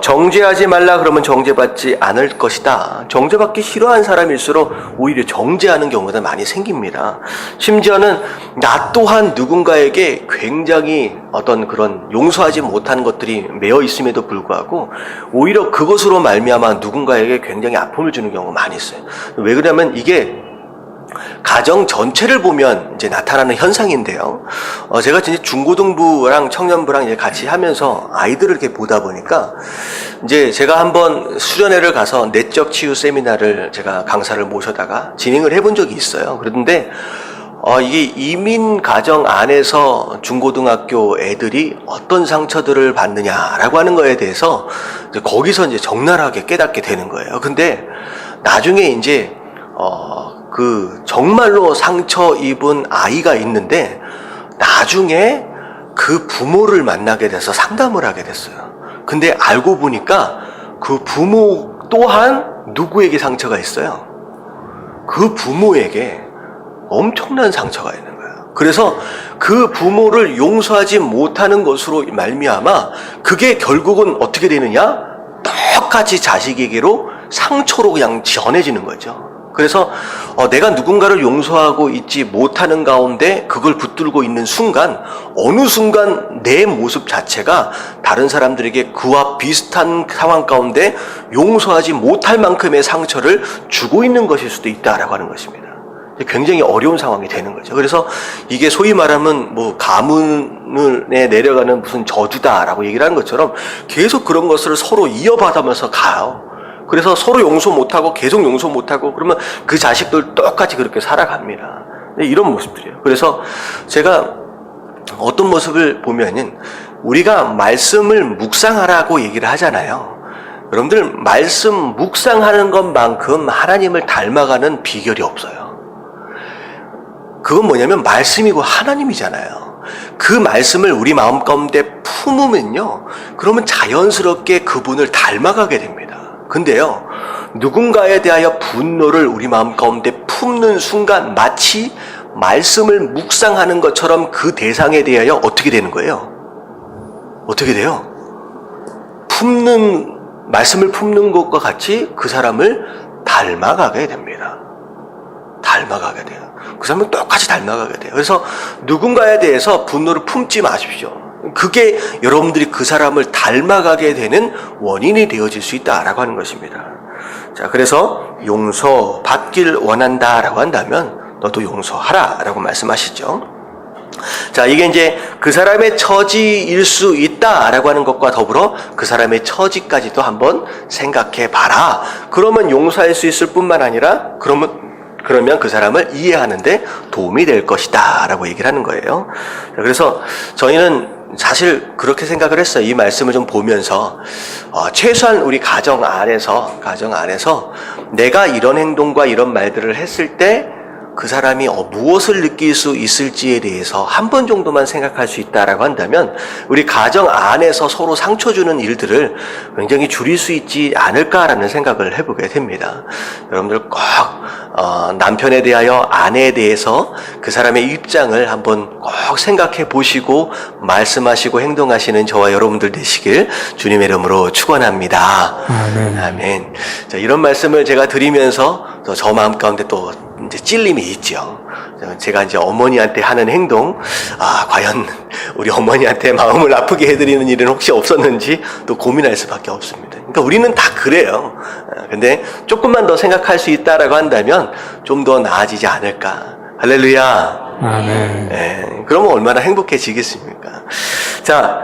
정죄하지 말라 그러면 정죄받지 않을 것이다. 정죄받기 싫어하는 사람일수록 오히려 정죄하는 경우가 많이 생깁니다. 심지어는 나 또한 누군가에게 굉장히 어떤 그런 용서하지 못하는 것들이 매여 있음에도 불구하고 오히려 그것으로 말미암아 누군가에게 굉장히 아픔을 주는 경우가 많이 있어요. 왜 그러냐면 이게 가정 전체를 보면 이제 나타나는 현상인데요. 제가 이제 중고등부랑 청년부랑 이제 같이 하면서 아이들을 이렇게 보다 보니까 이제 제가 한번 수련회를 가서 내적 치유 세미나를 제가 강사를 모셔다가 진행을 해본 적이 있어요. 그런데 이게 이민 가정 안에서 중고등학교 애들이 어떤 상처들을 받느냐라고 하는 거에 대해서 이제 거기서 이제 적나라하게 깨닫게 되는 거예요. 근데 나중에 이제 정말로 상처 입은 아이가 있는데 나중에 그 부모를 만나게 돼서 상담을 하게 됐어요. 근데 알고 보니까 그 부모 또한 누구에게 상처가 있어요? 그 부모에게 엄청난 상처가 있는 거예요. 그래서 그 부모를 용서하지 못하는 것으로 말미암아 그게 결국은 어떻게 되느냐? 똑같이 자식에게로 상처로 그냥 전해지는 거죠. 그래서 내가 누군가를 용서하고 있지 못하는 가운데 그걸 붙들고 있는 순간 어느 순간 내 모습 자체가 다른 사람들에게 그와 비슷한 상황 가운데 용서하지 못할 만큼의 상처를 주고 있는 것일 수도 있다라고 하는 것입니다. 굉장히 어려운 상황이 되는 거죠. 그래서 이게 소위 말하면 뭐 가문에 내려가는 무슨 저주다라고 얘기를 하는 것처럼 계속 그런 것을 서로 이어받으면서 가요. 그래서 서로 용서 못하고 계속 용서 못하고 그러면 그 자식들 똑같이 그렇게 살아갑니다. 이런 모습들이에요. 그래서 제가 어떤 모습을 보면은 우리가 말씀을 묵상하라고 얘기를 하잖아요. 여러분들 말씀 묵상하는 것만큼 하나님을 닮아가는 비결이 없어요. 그건 뭐냐면 말씀이고 하나님이잖아요. 그 말씀을 우리 마음 가운데 품으면요, 그러면 자연스럽게 그분을 닮아가게 됩니다. 근데요, 누군가에 대하여 분노를 우리 마음 가운데 품는 순간 마치 말씀을 묵상하는 것처럼 그 대상에 대하여 어떻게 되는 거예요? 어떻게 돼요? 말씀을 품는 것과 같이 그 사람을 닮아가게 됩니다. 닮아가게 돼요. 그 사람은 똑같이 닮아가게 돼요. 그래서 누군가에 대해서 분노를 품지 마십시오. 그게 여러분들이 그 사람을 닮아가게 되는 원인이 되어질 수 있다라고 하는 것입니다. 자, 그래서 용서받길 원한다라고 한다면 너도 용서하라라고 말씀하시죠. 자, 이게 이제 그 사람의 처지일 수 있다라고 하는 것과 더불어 그 사람의 처지까지도 한번 생각해 봐라. 그러면 용서할 수 있을 뿐만 아니라 그러면 그 사람을 이해하는데 도움이 될 것이다 라고 얘기를 하는 거예요. 그래서 저희는 사실 그렇게 생각을 했어요. 이 말씀을 좀 보면서 최소한 우리 가정 안에서 내가 이런 행동과 이런 말들을 했을 때 그 사람이 무엇을 느낄 수 있을지에 대해서 한 번 정도만 생각할 수 있다라고 한다면 우리 가정 안에서 서로 상처 주는 일들을 굉장히 줄일 수 있지 않을까라는 생각을 해보게 됩니다. 여러분들 꼭 남편에 대하여 아내에 대해서 그 사람의 입장을 한번 꼭 생각해 보시고 말씀하시고 행동하시는 저와 여러분들 되시길 주님의 이름으로 축원합니다. 아멘. 아멘. 자, 이런 말씀을 제가 드리면서 저 마음 가운데 또 이제 찔림이 있죠. 제가 이제 어머니한테 하는 행동, 과연 우리 어머니한테 마음을 아프게 해드리는 일은 혹시 없었는지 또 고민할 수밖에 없습니다. 그러니까 우리는 다 그래요. 근데 조금만 더 생각할 수 있다라고 한다면 좀 더 나아지지 않을까. 할렐루야. 아멘. 그러면 얼마나 행복해지겠습니까? 자,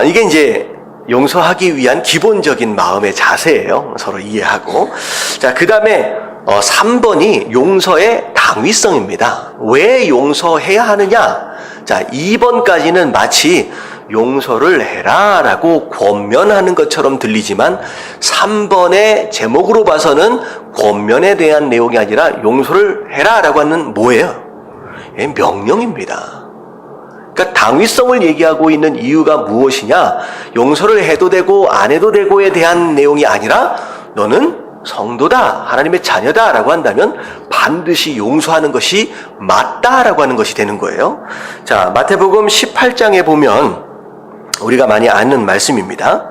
이게 이제 용서하기 위한 기본적인 마음의 자세예요. 서로 이해하고. 자, 그 다음에 3번이 용서의 당위성입니다. 왜 용서해야 하느냐? 자, 2번까지는 마치 용서를 해라 라고 권면하는 것처럼 들리지만 3번의 제목으로 봐서는 권면에 대한 내용이 아니라 용서를 해라 라고 하는 뭐예요? 명령입니다. 그러니까 당위성을 얘기하고 있는 이유가 무엇이냐? 용서를 해도 되고 안 해도 되고에 대한 내용이 아니라 너는 성도다, 하나님의 자녀다 라고 한다면 반드시 용서하는 것이 맞다라고 하는 것이 되는 거예요. 자, 마태복음 18장에 보면 우리가 많이 아는 말씀입니다.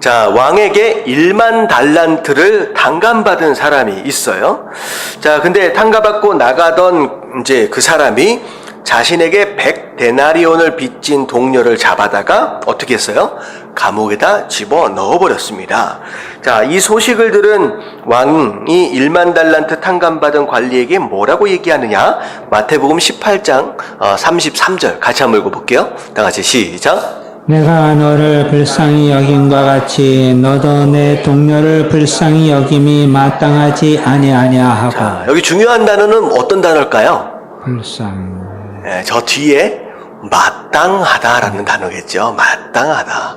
자, 왕에게 1만 달란트를 탕감받은 사람이 있어요. 자, 근데 탕감받고 나가던 이제 그 사람이 자신에게 100데나리온을 빚진 동료를 잡아다가 어떻게 했어요? 감옥에다 집어 넣어버렸습니다. 자, 이 소식을 들은 왕이 1만 달란트 탕감받은 관리에게 뭐라고 얘기하느냐? 마태복음 18장 33절 같이 한번 읽어볼게요. 다 같이 시작. 내가 너를 불쌍히 여김과 같이 너도 내 동료를 불쌍히 여김이 마땅하지 아니하냐 하고. 자, 여기 중요한 단어는 어떤 단어일까요? 불쌍히. 저 뒤에 마땅하다라는 단어겠죠. 마땅하다.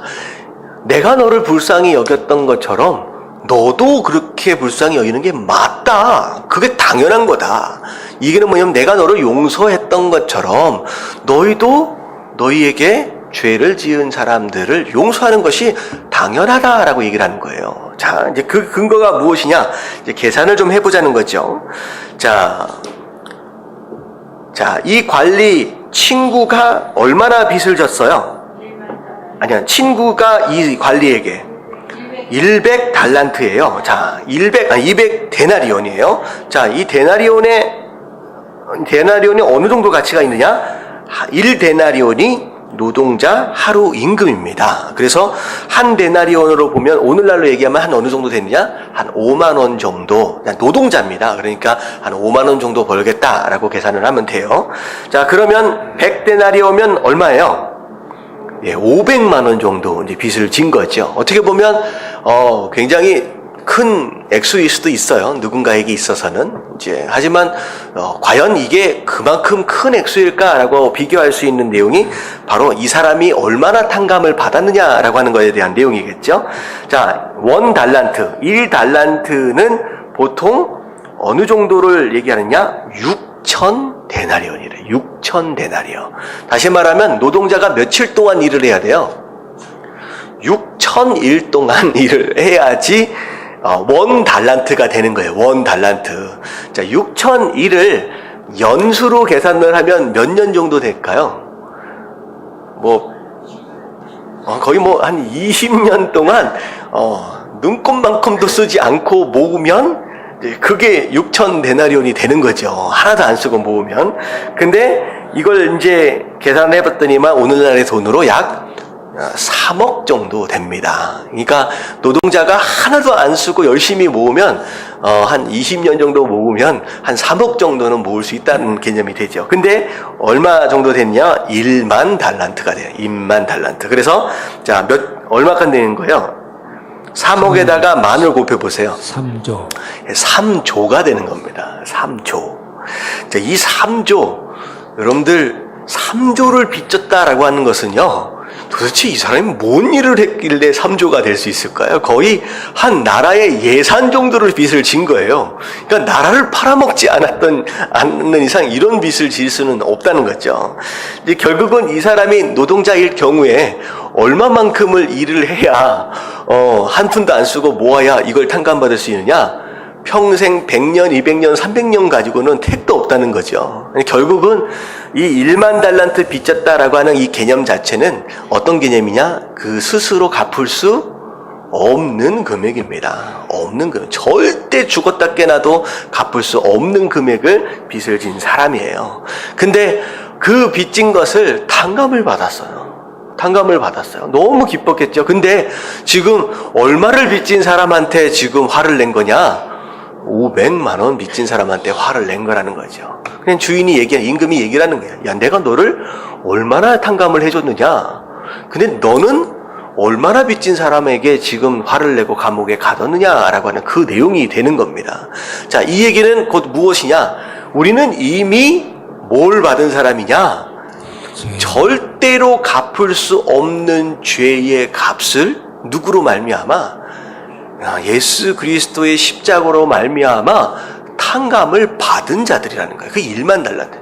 내가 너를 불쌍히 여겼던 것처럼 너도 그렇게 불쌍히 여기는 게 맞다. 그게 당연한 거다. 이게 뭐냐면 내가 너를 용서했던 것처럼 너희도 너희에게 죄를 지은 사람들을 용서하는 것이 당연하다라고 얘기를 하는 거예요. 자, 이제 그 근거가 무엇이냐? 이제 계산을 좀 해보자는 거죠. 자, 이 관리 친구가 얼마나 빚을 졌어요? 아니야, 친구가 이 관리에게 100달란트예요. 자, 200데나리온이에요. 자, 이 데나리온이 어느 정도 가치가 있느냐? 1데나리온이 노동자 하루 임금입니다. 그래서 한 데나리온으로 보면 오늘날로 얘기하면 한 어느 정도 되느냐? 한 5만 원 정도. 노동자입니다. 그러니까 한 5만 원 정도 벌겠다라고 계산을 하면 돼요. 자, 그러면 100데나리온이면 얼마예요? 500만 원 정도 이제 빚을 진 거죠. 어떻게 보면 굉장히 큰 액수일 수도 있어요. 누군가에게 있어서는. 하지만 과연 이게 그만큼 큰 액수일까라고 비교할 수 있는 내용이 바로 이 사람이 얼마나 탕감을 받았느냐라고 하는 것에 대한 내용이겠죠. 자, 1달란트, 1달란트는 보통 어느 정도를 얘기하느냐? 6,000데나리온이래. 6,000데나리온. 다시 말하면 노동자가 며칠 동안 일을 해야 돼요? 6,000일 동안 일을 해야지 1달란트가 되는 거예요. 1달란트. 자, 6,001을 연수로 계산을 하면 몇 년 정도 될까요? 거의 한 20년 동안 눈곱만큼도 쓰지 않고 모으면 그게 6,000데나리온이 되는 거죠. 하나도 안 쓰고 모으면. 근데 이걸 이제 계산을 해봤더니만 오늘날의 돈으로 약 3억 정도 됩니다. 그러니까 노동자가 하나도 안 쓰고 열심히 모으면 한 20년 정도 모으면 한 3억 정도는 모을 수 있다는 개념이 되죠. 근데 얼마 정도 됐냐? 1만 달란트가 돼요. 1만 달란트. 그래서 자, 얼마간 되는 거예요? 3억에다가 만을 곱해보세요. 3조. 3조가 되는 겁니다. 3조. 자, 이 3조, 여러분들 3조를 빚졌다라고 하는 것은요, 도대체 이 사람이 뭔 일을 했길래 3조가 될 수 있을까요? 거의 한 나라의 예산 정도를 빚을 진 거예요. 그러니까 나라를 팔아먹지 않는 이상 이런 빚을 질 수는 없다는 거죠. 이제 결국은 이 사람이 노동자일 경우에 얼마만큼을 일을 해야 한 푼도 안 쓰고 모아야 이걸 탕감받을 수 있느냐? 평생 100년, 200년, 300년 가지고는 택도 없다는 거죠. 결국은 이 1만 달란트 빚졌다라고 하는 이 개념 자체는 어떤 개념이냐? 그 스스로 갚을 수 없는 금액입니다. 없는 금액. 절대 죽었다 깨나도 갚을 수 없는 금액을 빚을 진 사람이에요. 근데 그 빚진 것을 탕감을 받았어요. 탕감을 받았어요. 너무 기뻤겠죠. 근데 지금 얼마를 빚진 사람한테 지금 화를 낸 거냐? 500만 원 빚진 사람한테 화를 낸 거라는 거죠. 그냥 주인이 임금이 얘기를 하는 거예요. 야, 내가 너를 얼마나 탕감을 해줬느냐? 근데 너는 얼마나 빚진 사람에게 지금 화를 내고 감옥에 가뒀느냐라고 하는 그 내용이 되는 겁니다. 자, 이 얘기는 곧 무엇이냐? 우리는 이미 뭘 받은 사람이냐? 절대로 갚을 수 없는 죄의 값을 누구로 말미암아? 예수 그리스도의 십자가로 말미암아 탕감을 받은 자들이라는 거예요. 그 1만 달란트.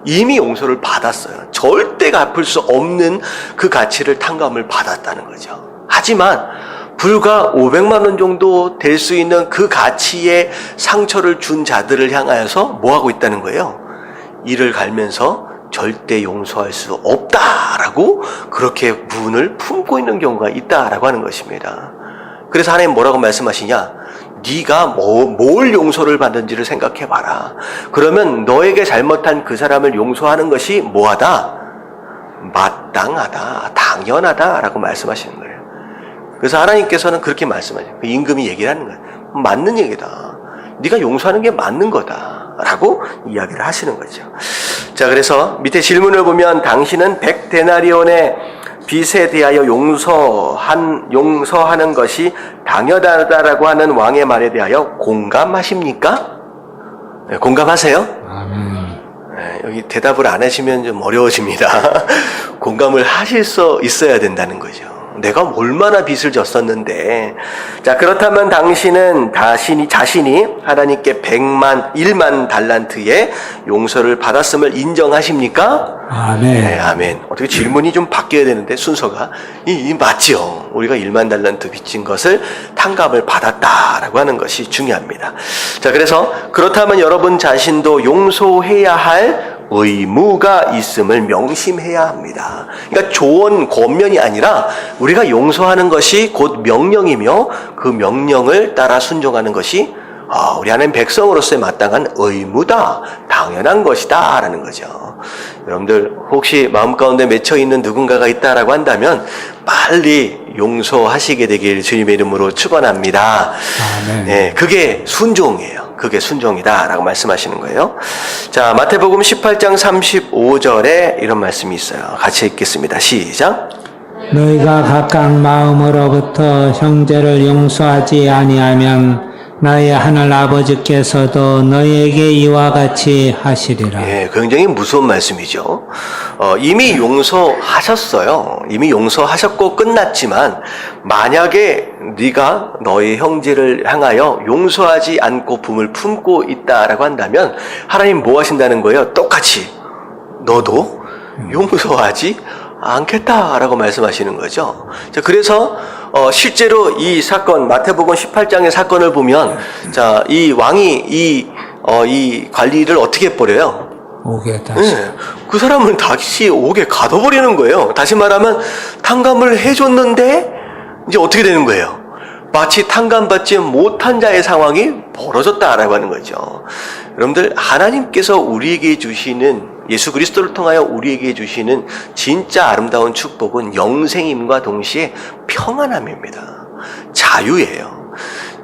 이미 용서를 받았어요. 절대 갚을 수 없는 그 가치를 탕감을 받았다는 거죠. 하지만 불과 500만 원 정도 될 수 있는 그 가치의 상처를 준 자들을 향하여서 뭐 하고 있다는 거예요? 이를 갈면서 절대 용서할 수 없다라고 그렇게 문을 품고 있는 경우가 있다라고 하는 것입니다. 그래서 하나님 뭐라고 말씀하시냐? 네가 뭘 용서를 받는지를 생각해봐라. 그러면 너에게 잘못한 그 사람을 용서하는 것이 뭐하다? 마땅하다, 당연하다라고 말씀하시는 거예요. 그래서 하나님께서는 그렇게 말씀하세요. 그 임금이 얘기를 하는 거예요. 맞는 얘기다. 네가 용서하는 게 맞는 거다라고 이야기를 하시는 거죠. 자, 그래서 밑에 질문을 보면 당신은 100데나리온의 빚에 대하여 용서하는 것이 당연하다라고 하는 왕의 말에 대하여 공감하십니까? 네, 공감하세요? 아멘. 네, 여기 대답을 안 하시면 좀 어려워집니다. 공감을 하실 수 있어야 된다는 거죠. 내가 얼마나 빚을 졌었는데. 자, 그렇다면 당신은 자신이 하나님께 1만 달란트의 용서를 받았음을 인정하십니까? 아멘. 네, 아멘. 어떻게 질문이 좀 바뀌어야 되는데, 순서가. 맞지요. 우리가 1만 달란트 빚진 것을 탕감을 받았다라고 하는 것이 중요합니다. 자, 그래서 그렇다면 여러분 자신도 용서해야 할 의무가 있음을 명심해야 합니다. 그러니까 조언, 권면이 아니라 우리가 용서하는 것이 곧 명령이며 그 명령을 따라 순종하는 것이 우리 하나님 백성으로서의 마땅한 의무다, 당연한 것이다 라는 거죠. 여러분들 혹시 마음 가운데 맺혀있는 누군가가 있다라고 한다면 빨리 용서하시게 되길 주님의 이름으로 축원합니다. 아멘. 네, 그게 순종이에요. 그게 순종이다 라고 말씀하시는 거예요. 자, 마태복음 18장 35절에 이런 말씀이 있어요. 같이 읽겠습니다. 시작. 너희가 각각 마음으로부터 형제를 용서하지 아니하면 나의 하늘 아버지께서도 너희에게 이와 같이 하시리라. 예, 굉장히 무서운 말씀이죠. 이미 용서하셨어요. 이미 용서하셨고 끝났지만 만약에 네가 너희 형제를 향하여 용서하지 않고 품을 품고 있다라고 한다면 하나님 뭐 하신다는 거예요? 똑같이 너도 용서하지 않겠다라고 말씀하시는 거죠. 자, 그래서 실제로 이 사건, 마태복음 18장의 사건을 보면, 자, 이 왕이 이 관리를 어떻게 해버려요? 오게 다시. 네, 그 사람을 다시 옥에 가둬버리는 거예요. 다시 말하면 탕감을 해줬는데 이제 어떻게 되는 거예요? 마치 탕감받지 못한 자의 상황이 벌어졌다라고 하는 거죠. 여러분들, 하나님께서 우리에게 주시는, 예수 그리스도를 통하여 우리에게 주시는 진짜 아름다운 축복은 영생임과 동시에 평안함입니다. 자유예요.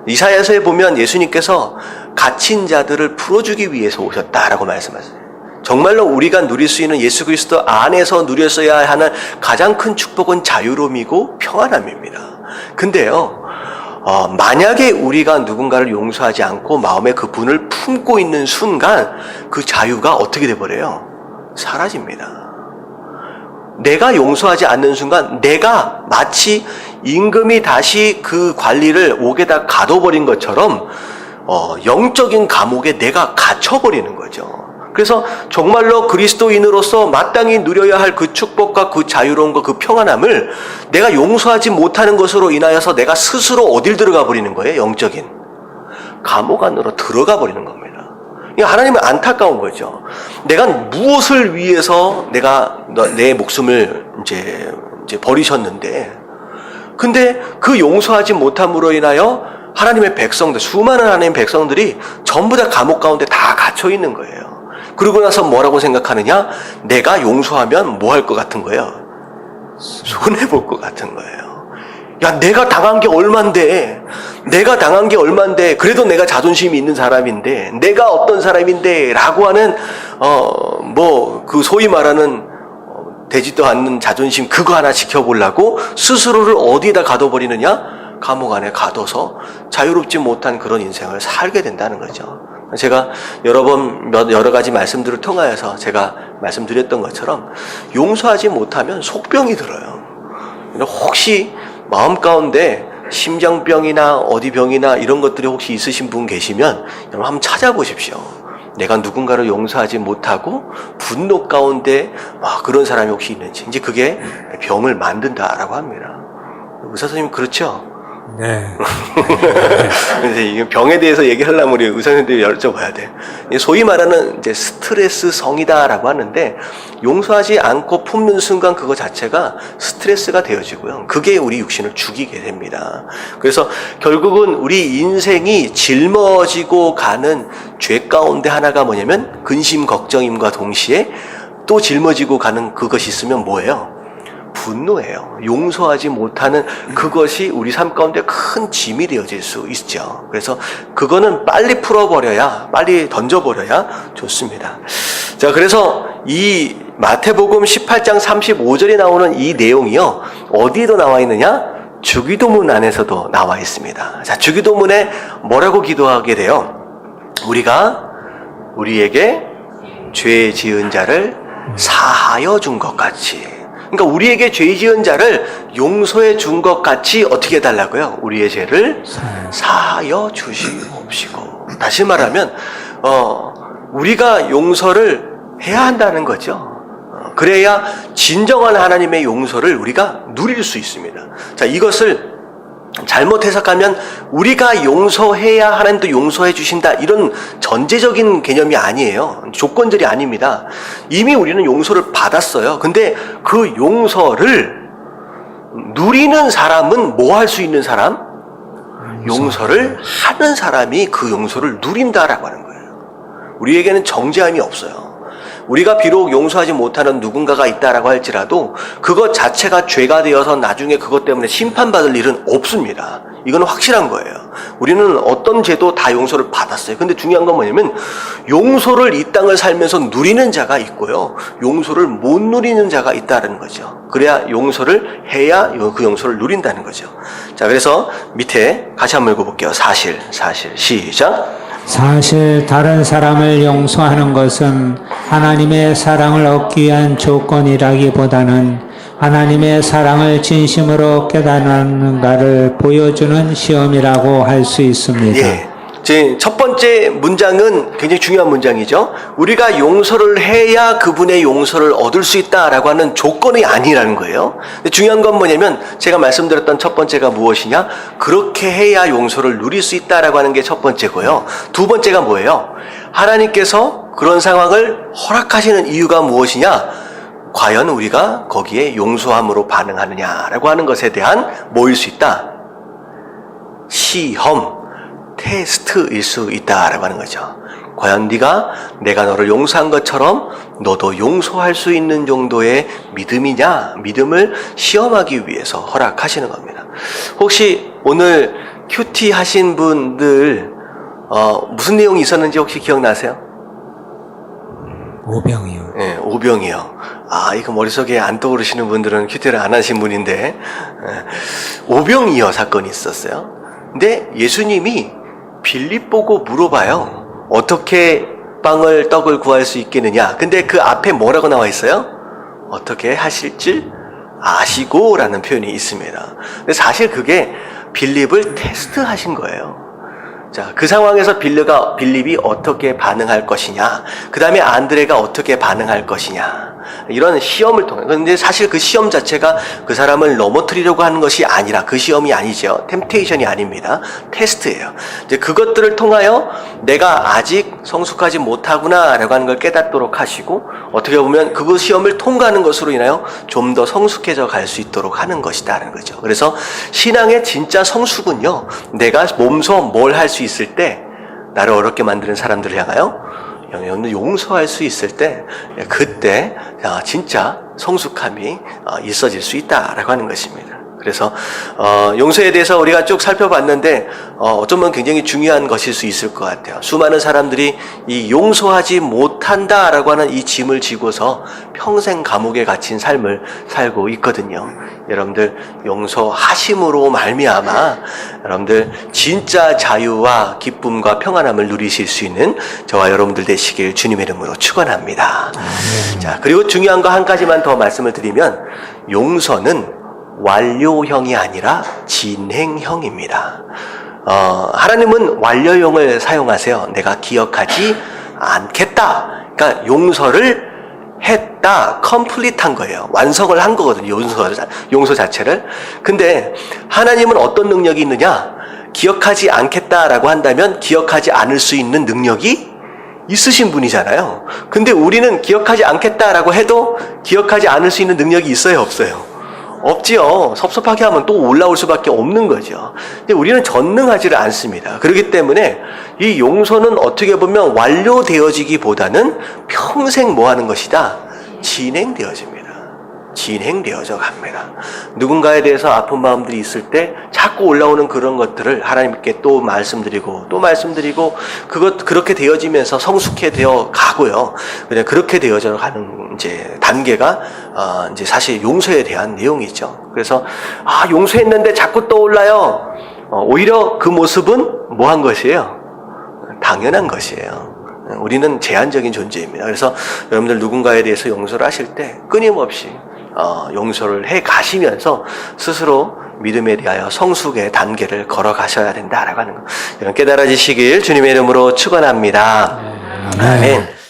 이사야서에 보면 예수님께서 갇힌 자들을 풀어주기 위해서 오셨다라고 말씀하세요. 정말로 우리가 누릴 수 있는 예수 그리스도 안에서 누렸어야 하는 가장 큰 축복은 자유로움이고 평안함입니다. 근데요, 만약에 우리가 누군가를 용서하지 않고 마음에 그 분을 품고 있는 순간 그 자유가 어떻게 돼버려요? 사라집니다. 내가 용서하지 않는 순간 내가 마치 임금이 다시 그 관리를 옥에다 가둬버린 것처럼 영적인 감옥에 내가 갇혀버리는 거죠. 그래서 정말로 그리스도인으로서 마땅히 누려야 할 그 축복과 그 자유로움과 그 평안함을 내가 용서하지 못하는 것으로 인하여서 내가 스스로 어딜 들어가 버리는 거예요? 영적인 감옥 안으로 들어가 버리는 겁니다. 하나님은 안타까운 거죠. 내가 무엇을 위해서 내가 내 목숨을 이제 버리셨는데, 근데 그 용서하지 못함으로 인하여 하나님의 백성들, 수많은 하나님의 백성들이 전부 다 감옥 가운데 다 갇혀 있는 거예요. 그러고 나서 뭐라고 생각하느냐? 내가 용서하면 뭐 할 것 같은 거예요? 손해볼 것 같은 거예요. 야, 내가 당한 게 얼만데, 그래도 내가 자존심이 있는 사람인데, 내가 어떤 사람인데, 라고 하는, 그 소위 말하는, 되지도 않는 자존심, 그거 하나 지켜보려고 스스로를 어디에다 가둬버리느냐? 감옥 안에 가둬서 자유롭지 못한 그런 인생을 살게 된다는 거죠. 제가 여러 가지 말씀들을 통하여서 제가 말씀드렸던 것처럼 용서하지 못하면 속병이 들어요. 혹시 마음 가운데 심장병이나 어디 병이나 이런 것들이 혹시 있으신 분 계시면 여러분 한번 찾아보십시오. 내가 누군가를 용서하지 못하고 분노 가운데 그런 사람이 혹시 있는지. 이제 그게 병을 만든다라고 합니다. 의사 선생님 그렇죠? 네. 이제 병에 대해서 얘기하려면 우리 의사 선생님들이 여쭤봐야 돼. 소위 말하는 이제 스트레스 성이다라고 하는데, 용서하지 않고 품는 순간 그거 자체가 스트레스가 되어지고요. 그게 우리 육신을 죽이게 됩니다. 그래서 결국은 우리 인생이 짊어지고 가는 죄 가운데 하나가 뭐냐면 근심 걱정임과 동시에 또 짊어지고 가는 그것이 있으면 뭐예요? 분노예요. 용서하지 못하는 그것이 우리 삶 가운데 큰 짐이 되어질 수 있죠. 그래서 그거는 빨리 풀어버려야, 빨리 던져버려야 좋습니다. 자, 그래서 이 마태복음 18장 35절에 나오는 이 내용이요, 어디에도 나와 있느냐? 주기도문 안에서도 나와 있습니다. 자, 주기도문에 뭐라고 기도하게 돼요? 우리가 우리에게 죄 지은 자를 사하여 준 것 같이. 그러니까 우리에게 죄 지은 자를 용서해 준 것 같이 어떻게 해달라고요? 우리의 죄를 사하여 주시옵시고. 다시 말하면 우리가 용서를 해야 한다는 거죠. 그래야 진정한 하나님의 용서를 우리가 누릴 수 있습니다. 자, 이것을 잘못 해석하면 우리가 용서해야 하나님도 용서해 주신다, 이런 전제적인 개념이 아니에요. 조건절이 아닙니다. 이미 우리는 용서를 받았어요. 근데 그 용서를 누리는 사람은 뭐 할 수 있는 사람? 용서를 하는 사람이 그 용서를 누린다라고 하는 거예요. 우리에게는 정죄함이 없어요. 우리가 비록 용서하지 못하는 누군가가 있다라고 할지라도 그것 자체가 죄가 되어서 나중에 그것 때문에 심판받을 일은 없습니다. 이건 확실한 거예요. 우리는 어떤 죄도 다 용서를 받았어요. 근데 중요한 건 뭐냐면 용서를 이 땅을 살면서 누리는 자가 있고요, 용서를 못 누리는 자가 있다는 거죠. 그래야 용서를 해야 그 용서를 누린다는 거죠. 자, 그래서 밑에 같이 한번 읽어볼게요. 사실 시작. 사실 다른 사람을 용서하는 것은 하나님의 사랑을 얻기 위한 조건이라기보다는 하나님의 사랑을 진심으로 깨닫는가를 보여주는 시험이라고 할 수 있습니다. 예. 첫 번째 문장은 굉장히 중요한 문장이죠. 우리가 용서를 해야 그분의 용서를 얻을 수 있다라고 하는 조건이 아니라는 거예요. 근데 중요한 건 뭐냐면 제가 말씀드렸던 첫 번째가 무엇이냐? 그렇게 해야 용서를 누릴 수 있다라고 하는 게 첫 번째고요. 두 번째가 뭐예요? 하나님께서 그런 상황을 허락하시는 이유가 무엇이냐? 과연 우리가 거기에 용서함으로 반응하느냐라고 하는 것에 대한 뭐일 수 있다? 시험, 테스트일 수 있다라고 하는 거죠. 과연 내가 너를 용서한 것처럼 너도 용서할 수 있는 정도의 믿음이냐? 믿음을 시험하기 위해서 허락하시는 겁니다. 혹시 오늘 큐티 하신 분들 무슨 내용이 있었는지 혹시 기억나세요? 오병이요. 예, 오병이요. 아, 이거 머릿속에 안 떠오르시는 분들은 큐티를 안 하신 분인데, 오병이어 사건이 있었어요. 근데 예수님이 빌립 보고 물어봐요. 어떻게 떡을 구할 수 있겠느냐. 근데 그 앞에 뭐라고 나와 있어요? 어떻게 하실 줄 아시고 라는 표현이 있습니다. 근데 사실 그게 빌립을 테스트하신 거예요. 자, 그 상황에서 빌립이 어떻게 반응할 것이냐, 그 다음에 안드레가 어떻게 반응할 것이냐, 이런 시험을 통해. 그런데 사실 그 시험 자체가 그 사람을 넘어뜨리려고 하는 것이 아니라, 그 시험이 아니죠. 템테이션이 아닙니다. 테스트예요. 이제 그것들을 통하여 내가 아직 성숙하지 못하구나 라고 하는 걸 깨닫도록 하시고, 어떻게 보면 그 시험을 통과하는 것으로 인하여 좀 더 성숙해져 갈 수 있도록 하는 것이다라는 거죠. 그래서 신앙의 진짜 성숙은요, 내가 몸소 뭘 할 수 있을 때, 나를 어렵게 만드는 사람들을 향하여 용서할 수 있을 때, 그때 진짜 성숙함이 있어질 수 있다라고 하는 것입니다. 그래서 용서에 대해서 우리가 쭉 살펴봤는데 어쩌면 굉장히 중요한 것일 수 있을 것 같아요. 수많은 사람들이 이 용서하지 못한다라고 하는 이 짐을 지고서 평생 감옥에 갇힌 삶을 살고 있거든요. 여러분들 용서하심으로 말미암아 여러분들 진짜 자유와 기쁨과 평안함을 누리실 수 있는 저와 여러분들 되시길 주님의 이름으로 축원합니다. 자, 그리고 중요한 거 한 가지만 더 말씀을 드리면, 용서는 완료형이 아니라 진행형입니다. 하나님은 완료형을 사용하세요. 내가 기억하지 않겠다. 그러니까 용서를 했다, 컴플릿한 거예요. 완성을 한 거거든요. 용서 자체를. 근데 하나님은 어떤 능력이 있느냐? 기억하지 않겠다라고 한다면 기억하지 않을 수 있는 능력이 있으신 분이잖아요. 근데 우리는 기억하지 않겠다라고 해도 기억하지 않을 수 있는 능력이 있어요, 없어요? 없지요. 섭섭하게 하면 또 올라올 수밖에 없는 거죠. 근데 우리는 전능하지를 않습니다. 그렇기 때문에 이 용서는 어떻게 보면 완료되어지기보다는 평생 뭐 하는 것이다? 진행되어집니다. 진행되어져 갑니다. 누군가에 대해서 아픈 마음들이 있을 때 자꾸 올라오는 그런 것들을 하나님께 또 말씀드리고 그렇게 되어지면서 성숙해 되어 가고요. 그냥 그렇게 되어져 가는 이제 단계가 이제 사실 용서에 대한 내용이죠. 그래서 용서했는데 자꾸 떠올라요. 오히려 그 모습은 뭐 한 것이에요? 당연한 것이에요. 우리는 제한적인 존재입니다. 그래서 여러분들 누군가에 대해서 용서를 하실 때 끊임없이 용서를 해 가시면서 스스로 믿음에 대하여 성숙의 단계를 걸어가셔야 된다라고 하는 거, 이런 깨달아지시길 주님의 이름으로 축원합니다. 아멘.